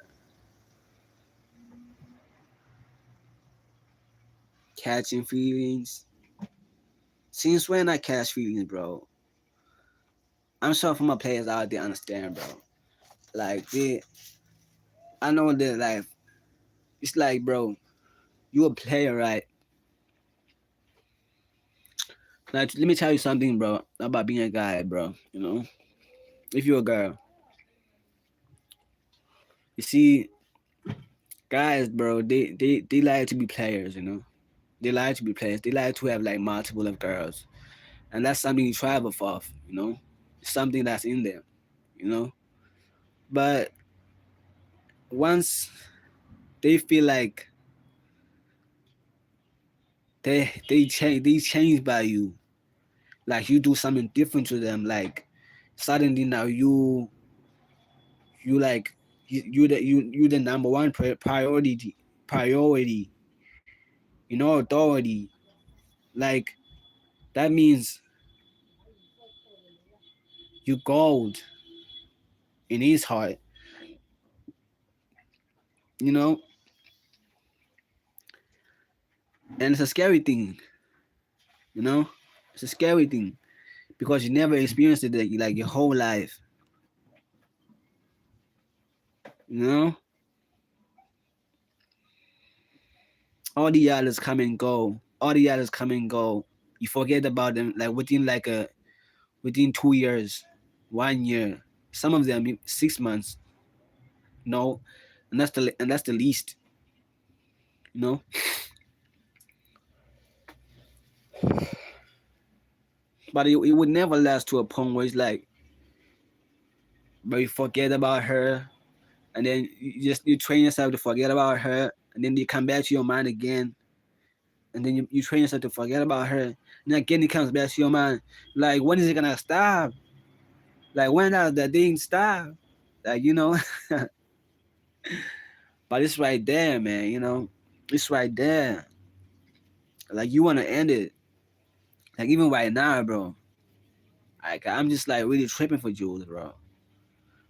catching feelings. Since when I catch feelings, bro? I'm sure for my players out there understand, bro. Like I know that like it's like, bro, you a player, right? Like let me tell you something, bro, about being a guy, bro. You know, if you're a girl, you see, guys, bro, they like to be players. You know, they like to be players. They like to have like multiple of girls, and that's something you travel for. You know, it's something that's in them. You know, but once they feel like they change by you, like you do something different to them, like suddenly now you like you the number one priority, you know, authority. Like that means you gold in his heart, you know, and it's a scary thing, you know, it's a scary thing because you never experienced it like your whole life, you know. All the others come and go. All the others come and go. You forget about them like within 2 years, 1 year. Some of them 6 months. No, and that's the least. You know. But it would never last to a point where it's like, but you forget about her, and then you train yourself to forget about her, and then you come back to your mind again, and then you train yourself to forget about her, and then again it comes back to your mind. Like when is it gonna stop? Like when does the thing stop? Like you know, but it's right there, man. You know, it's right there. Like you wanna end it. Like even right now, bro. Like I'm just like really tripping for Jules, bro.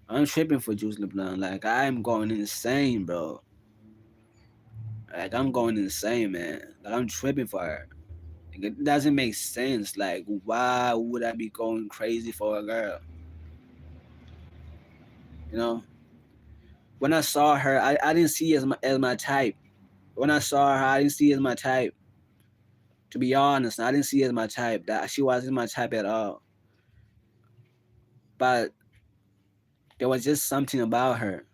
I'm tripping for Jules LeBlanc. Like I'm going insane, bro. Like I'm going insane, man. Like I'm tripping for her. Like, it doesn't make sense. Like why would I be going crazy for a girl? You know. When I saw her, I didn't see as my type. When I saw her, I didn't see as my type. To be honest, I didn't see as my type. That she wasn't my type at all. But there was just something about her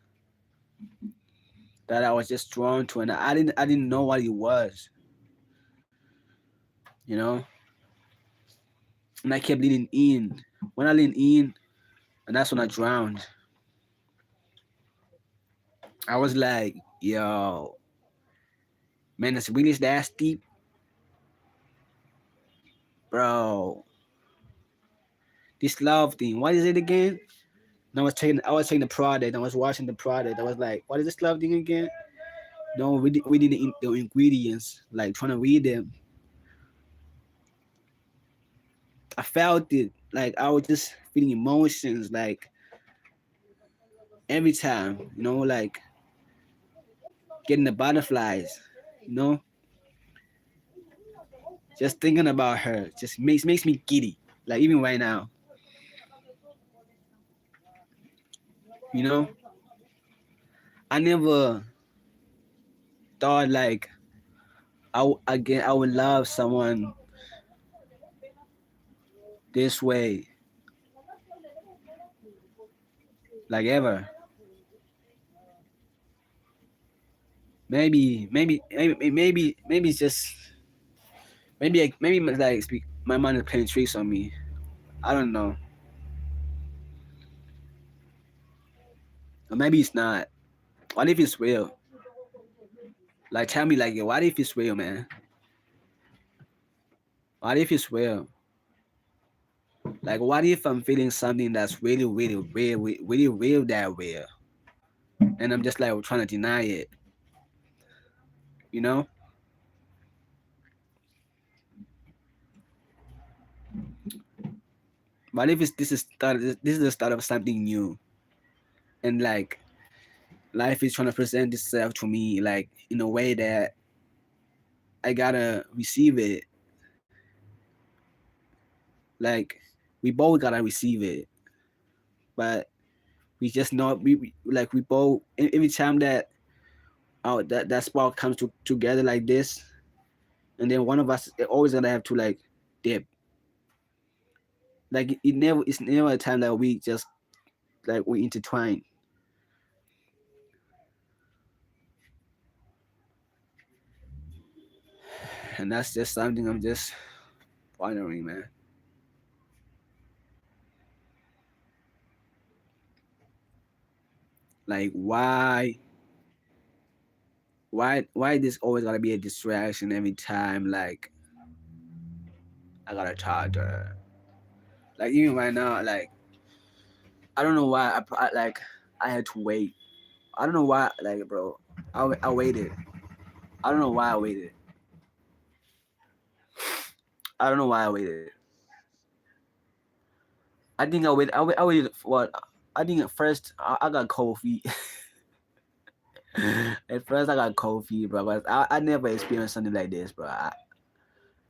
that I was just drawn to, and I didn't know what it was, you know. And I kept leaning in. When I leaned in, and that's when I drowned. I was like, yo, man, it's really that deep, bro. This love thing, what is it again? And I was taking the product. I was watching the product. I was like, what is this love thing again? No, we did the ingredients, like trying to read them. I felt it. Like I was just feeling emotions, like every time, you know, like getting the butterflies, you know. Just thinking about her just makes me giddy. Like even right now, you know. I never thought like again I would love someone this way, like ever. Maybe it's just maybe like my mind is playing tricks on me. I don't know, or maybe it's not. What if it's real? Like tell me, like, what if it's real, man? What if it's real? Like, what if I'm feeling something that's really, really real, really real that real, and I'm just like trying to deny it, you know? What if this is the start of something new, and like life is trying to present itself to me like in a way that I gotta receive it. Like we both gotta receive it, but we just know we both every time that that spark comes together like this, and then one of us always gonna have to like dip. Like it's never a time that we just like we intertwine, and that's just something I'm just wondering, man. Like why this always gotta be a distraction every time like I gotta talk to her. Like even right now, like I don't know why like I had to wait. I don't know why, like bro, I waited. I don't know why I waited. I don't know why I waited. I think I waited for what? I think at first I got cold feet. At first I got cold feet, bro. But I never experienced something like this, bro.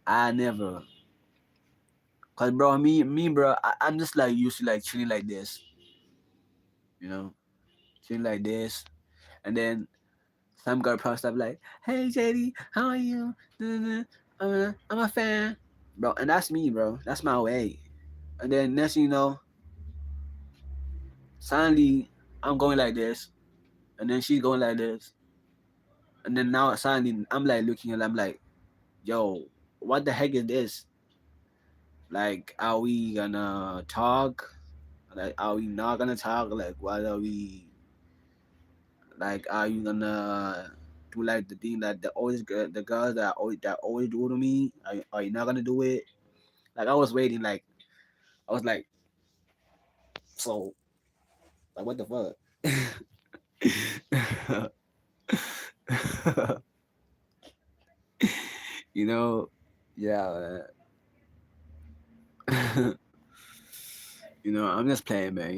I never. Cause bro, bro, I'm just like used to like chilling like this, you know, chilling like this, and then some girl posts up like, "Hey Jaddey, how are you? I'm a fan, bro," and that's me, bro. That's my way. And then next thing you know, suddenly I'm going like this, and then she's going like this, and then now suddenly I'm like looking and I'm like, "Yo, what the heck is this? Like, are we gonna talk? Like, are we not gonna talk? Like, what are we? Like, are you gonna do like the thing that the girls that always do to me? Are you not gonna do it?" Like I was waiting, like I was like, so like what the fuck? you know, yeah. I'm just playing, man.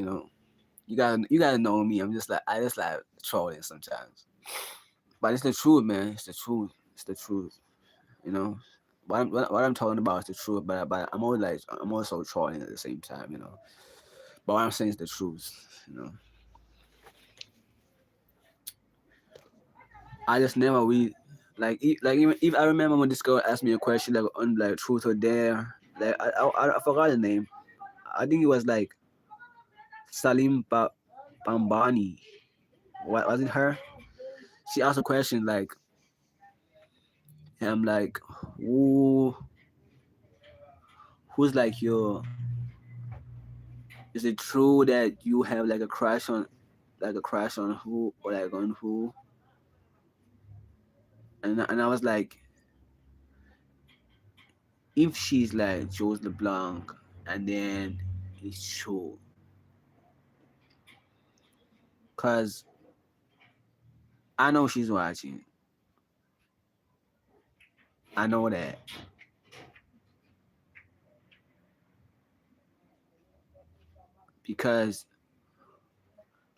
You gotta know me. I just like trolling sometimes, but it's the truth, man. It's the truth. It's the truth. You know, what I'm talking about is the truth, but I'm also trolling at the same time. But what I'm saying is the truth. You know, I just never we like even if I remember when this girl asked me a question like on like truth or dare, like I forgot the name. I think it was like Salim Pambani. What was it her? She asked a question like, I'm like, who who's like your? Is it true that you have like a crush on who or like on who? And I was like, if she's like Jules LeBlanc, and then it's true, cause I know she's watching. I know that because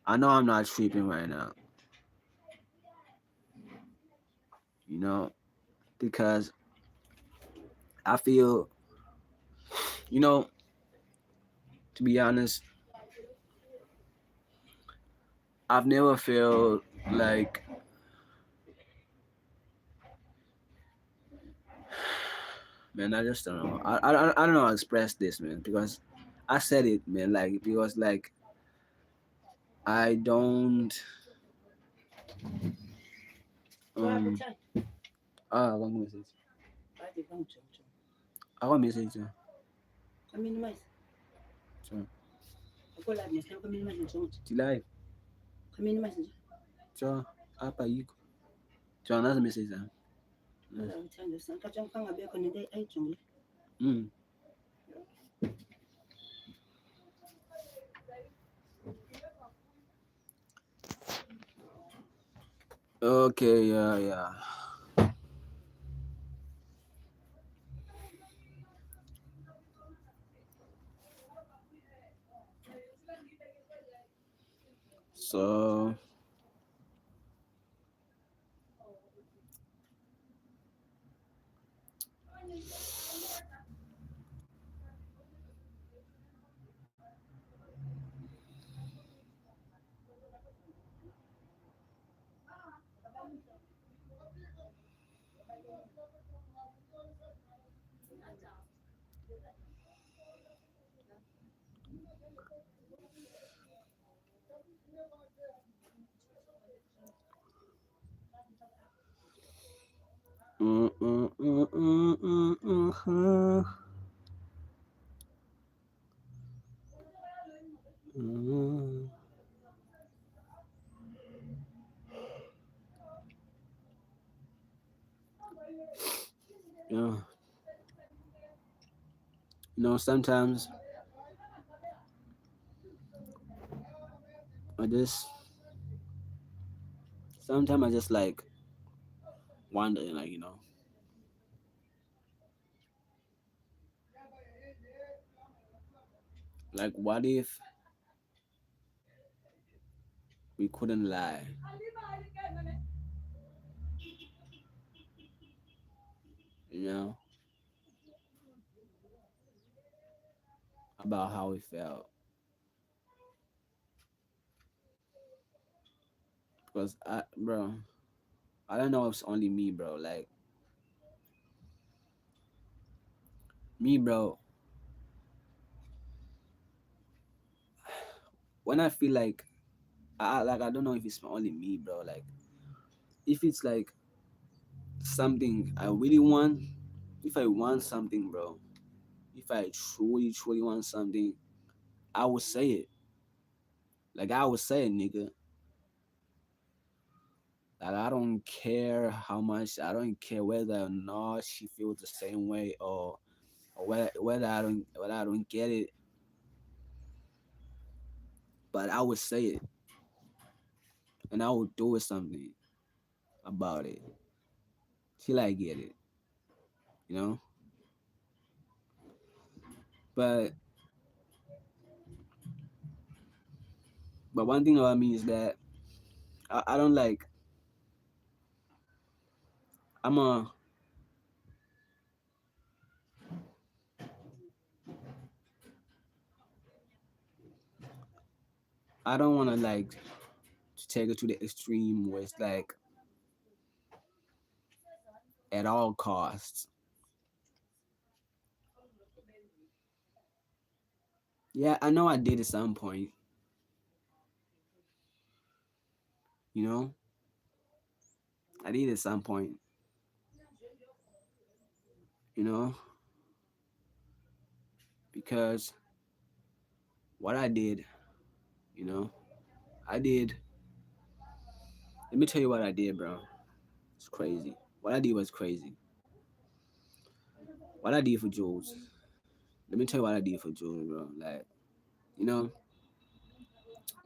I know I'm not tripping right now. You know, because I feel, you know, to be honest, I've never felt like, man. I just don't know. I don't know how to express this, man, because I said it, man. Like because like I don't. Um. One message. One message. So, live. So, apa iko? So, another message. Mm. Okay, yeah, yeah. So, mm, mm, mm, mm, mm, mm. Yeah, sometimes I just, sometimes I just like wondering, like, like, what if we couldn't lie, you know, about how we felt? Because bro, I don't know if it's only me, bro. Like me, bro. When I feel like, I don't know if it's only me, bro. Like if it's like something I really want, if I want something, bro, if I truly, truly want something, I would say it. Like I would say it, nigga. Like I don't care how much. I don't care whether or not she feels the same way, or whether I don't get it. But I would say it, and I would do something about it till I get it. You know. But one thing about me is that I don't like. I'm a I don't want to like to take it to the extreme where it's like at all costs. Yeah, I know I did at some point. You know, I did at some point. You know, because what I did, you know, I did. Let me tell you what I did, bro. It's crazy. What I did was crazy. What I did for Jules. Let me tell you what I did for Jules, bro. Like, you know,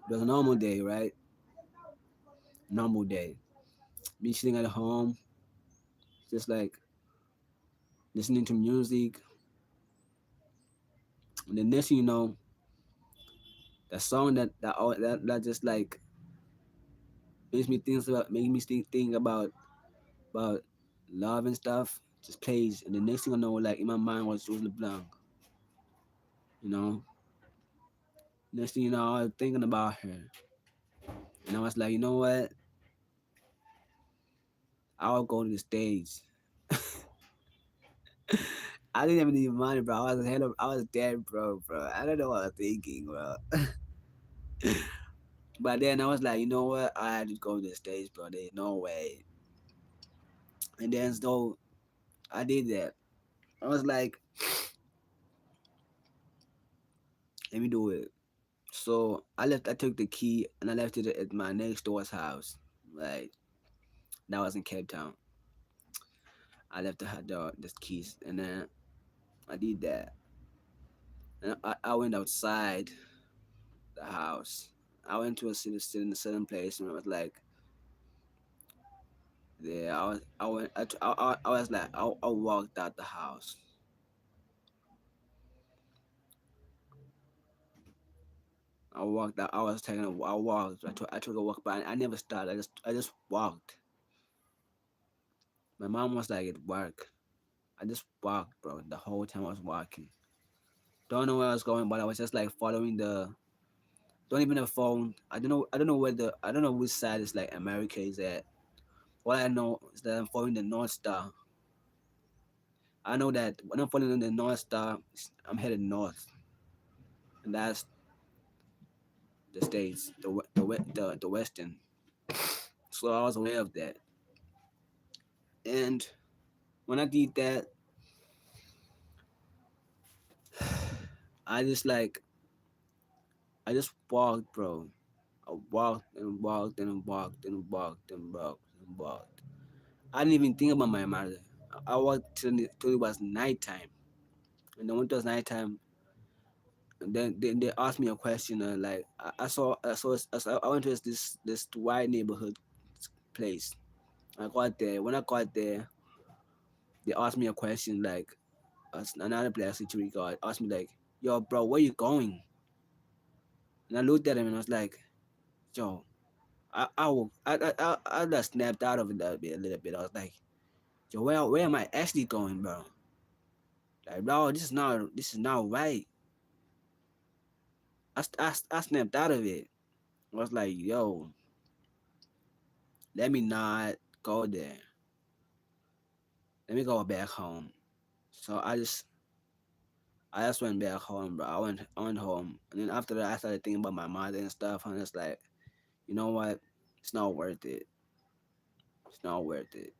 it was a normal day, right? Normal day. Me sitting at home, just like listening to music. And the next thing you know, that song that just like makes me think about love and stuff just plays, and the next thing I know, like in my mind was Jules LeBlanc. You know, next thing you know, I was thinking about her, and I was like, you know what? I'll go to the stage. I didn't even need money, bro. I was dead broke, bro. I don't know what I was thinking, bro. But then I was like, you know what? I had to go to the stage, bro. There's no way. And then so I did that. I was like, let me do it. So I left. I took the key and I left it at my next door's house. Like that was in Cape Town. I left the keys, and then I did that. And I went outside the house. I went to a certain place, and I was like, Yeah, I went, I was like, I walked out the house. I walked out. I was taking a, I walked. I took a walk, but I never stopped. I just walked. My mom was like at work. I just walked, bro. The whole time I was walking. Don't know where I was going, but I was just like following the. Don't even have a phone. I don't know. I don't know where the. I don't know which side is like America is at. What I know is that I'm following the North Star. I know that when I'm following the North Star, I'm headed north, and that's the states, the western. So I was aware of that, and when I did that, I just like I just walked, bro. I walked and walked and walked and walked and walked and walked. I didn't even think about my mother. I walked till it was nighttime, and then when it was nighttime, and then they asked me a question. Like I went to this white neighborhood place. I got there. When I got there, they asked me a question like another black security guard asked me like, "Yo, bro, where you going?" And I looked at him and I was like, "Yo, I just snapped out of it a little bit. I was like, "Yo, where am I actually going, bro? Like, bro, this is not right." I snapped out of it. I was like, "Yo, let me not go there. Let me go back home." So I just went back home, bro. I went home, and then after that, I started thinking about my mother and stuff. And it's like, you know what? It's not worth it. It's not worth it.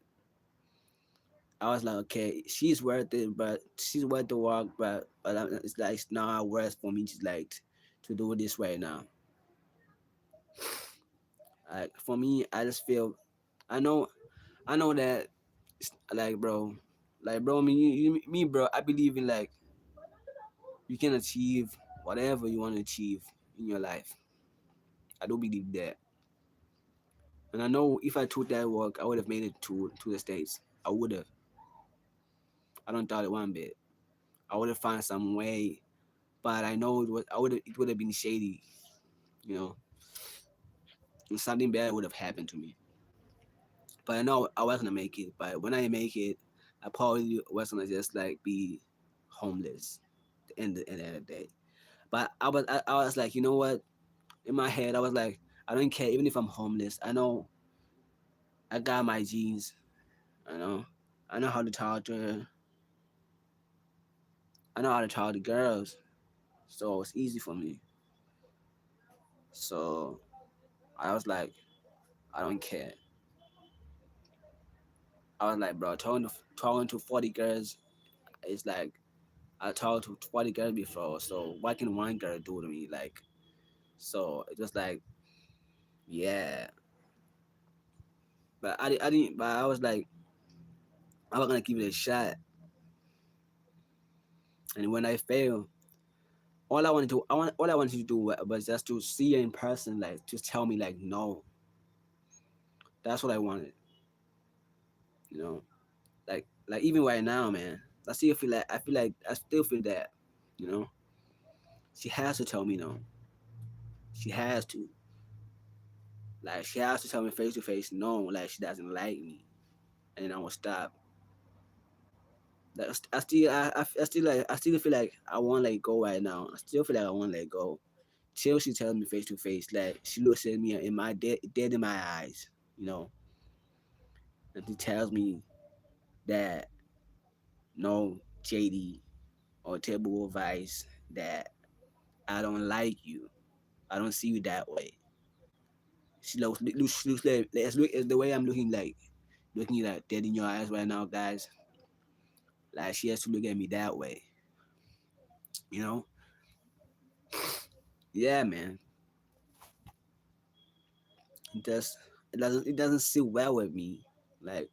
I was like, okay, she's worth it, but she's worth the walk, but it's like it's not worth for me to like to do this right now. Like for me, I just feel, I know, I know that, like bro, me, me, bro. I believe in like you can achieve whatever you want to achieve in your life. I do believe that, and I know if I took that work, I would have made it to the states. I would have. I don't doubt it one bit. I would have found some way, but I know it would have been shady, you know, and something bad would have happened to me. But I know I was gonna make it. But when I make it, I probably was gonna just like be homeless at the end of the day. But I was like, you know what? In my head, I was like, I don't care even if I'm homeless. I know I got my genes. I know. I know how to talk to her. I know how to talk to girls. So it's easy for me. So I was like, I don't care. I was like, bro, talking to 40 girls is like I talked to 40 girls before. So what can one girl do to me? Like, so it was like, yeah. But I didn't. But I was like, I was gonna give it a shot. And when I failed, all I wanted to do was just to see her in person, like just tell me like no. That's what I wanted. You know, like even right now, man. I feel like I still feel that. You know, she has to tell me no. She has to. Like she has to tell me face to face no, like she doesn't like me, and then I will stop. Like I still feel like I won't let go right now. I still feel like I won't let go till she tells me face to face. Like she looks at me in my dead in my eyes, you know, and she tells me that no, JD, or table advice that I don't like you. I don't see you that way. Looks like look the way I'm looking like dead in your eyes right now, guys. Like she has to look at me that way, you know. Yeah, man. Just it doesn't sit well with me. Like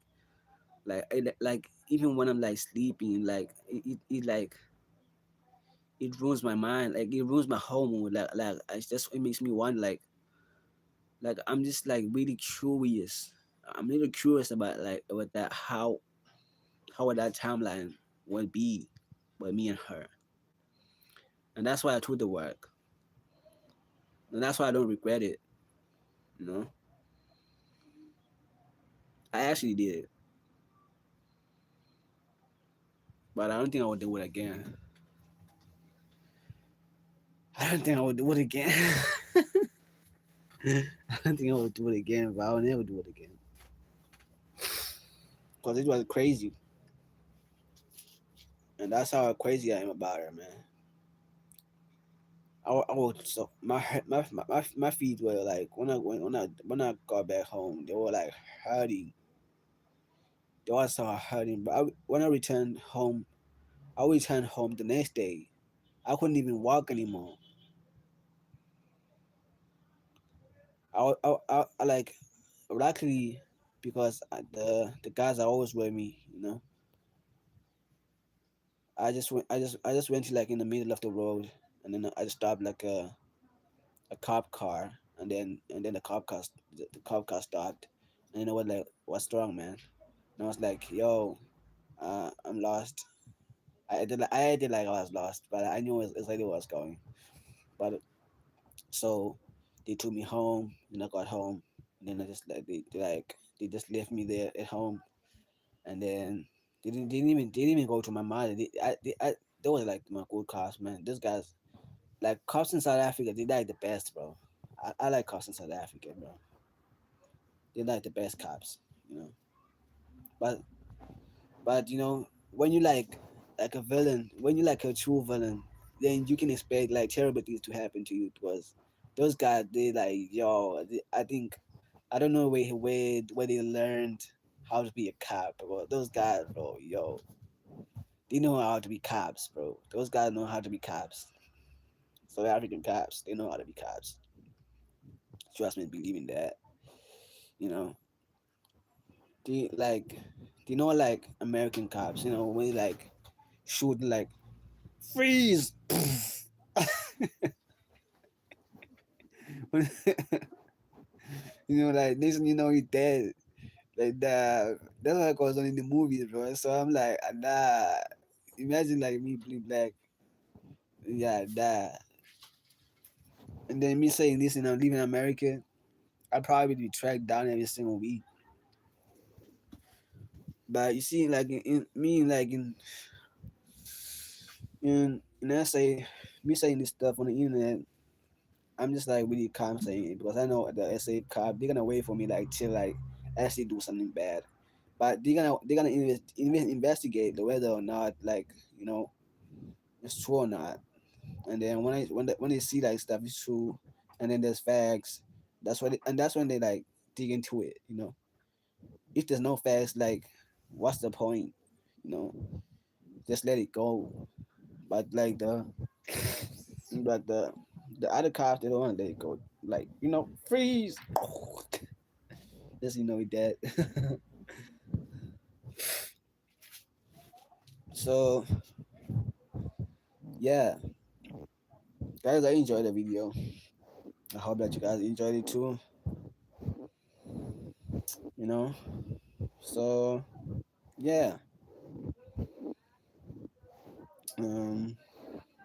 like even when I'm like sleeping, like it like it ruins my mind. Like it ruins my whole mood. Like it's just it makes me want like I'm just like really curious. I'm a little curious about like about that how would that timeline would be with me and her, and that's why I took the work, and that's why I don't regret it. You know, I actually did it, but I don't think I would do it again. I don't think I would do it again. I don't think I would do it again, but I would never do it again because it was crazy, and that's how crazy I am about her, man. I was so my feet were like when I got back home, they were like hurting. They were so hurting. But when I returned home, I returned home the next day. I couldn't even walk anymore. I like luckily because the guys are always with me. I just went to like in the middle of the road, and then I just stopped like a cop car, and then the cop car stopped, and then I was like, "What's wrong, man?" And I was like, "Yo, I'm lost." I did like I was lost, but I knew exactly where I was going. But so they took me home, and I got home, and then I just like they just left me there at home, and then they didn't even go to my mother. They was like my good cops, man. These guys like cops in South Africa, they like the best, bro. I like cops in South Africa, bro. They like the best cops, you know. But when you like a villain, when you like a true villain, then you can expect like terrible things to happen to you because those guys they like I think I don't know where they learned how to be a cop, but those guys, bro, they know how to be cops, bro. Those guys know how to be cops. South African cops, they know how to be cops. Trust me, believe in that. You know, they like like American cops. When they like shoot like freeze. Like this, he's dead. Like that. That's what goes on in the movies, bro. So I'm like, nah. Imagine like me being black, yeah, that. And then me saying this, leaving America, I'd probably be tracked down every single week. But you see, like in me, like in essay, me saying this stuff on the internet, I'm just like really calm saying it because I know the essay cop they're gonna wait for me like till like actually do something bad, but they're gonna investigate the whether or not like it's true or not, and then when they see like stuff is true, and then there's facts, that's when they like dig into it. If there's no facts, like what's the point? You know, just let it go. But like the other cops they don't want to let it go. Like freeze. Just dead. So yeah, guys, I enjoyed the video. I hope that you guys enjoyed it too. You know. So yeah. Um.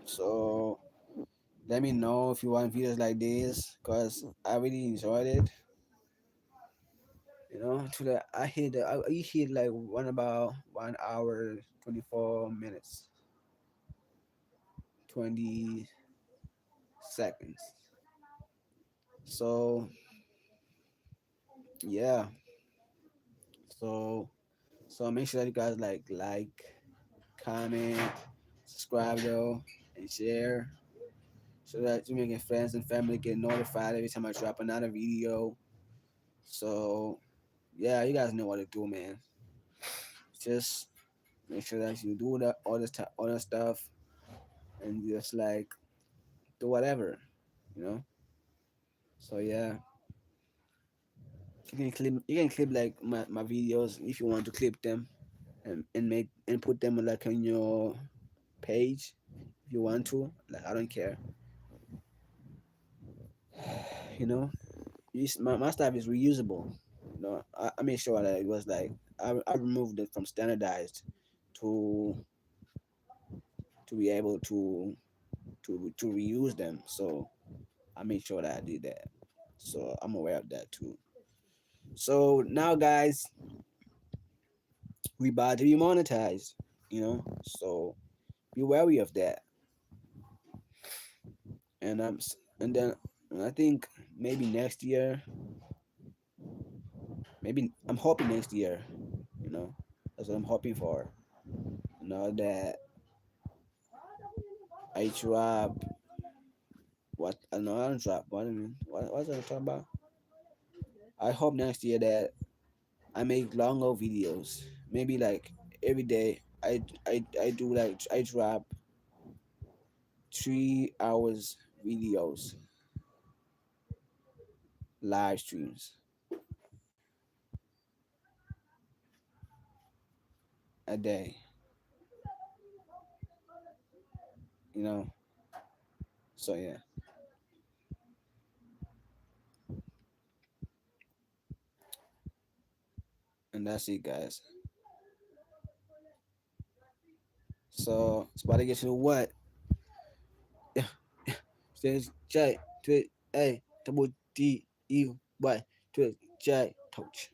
So let me know if you want videos like this, cause I really enjoyed it. To the I hit like about 1 hour 24 minutes 20 seconds. So yeah. So make sure that you guys comment, subscribe though, and share so that you make friends and family get notified every time I drop another video. So yeah, you guys know what to do, man. Just make sure that you do that all the stuff and just like do whatever, you know. So yeah, you can clip like my videos if you want to clip them and put them like on your page if you want to. Like I don't care, you know. My stuff is reusable. No, I made sure that it was like I removed it from standardized to be able to reuse them. So I made sure that I did that. So I'm aware of that too. So now, guys, we about to be monetized. So be wary of that. And then I think maybe next year, maybe I'm hoping next year. You know, that's what I'm hoping for. That I drop what I know I don't drop. What I mean, what's I talking about? I hope next year that I make longer videos. Maybe like every day I do like I drop 3 hours videos, live streams a day. You know, so yeah, and that's it, guys. So it's about to get to the what? Yeah, says J to A double D E Y to J touch.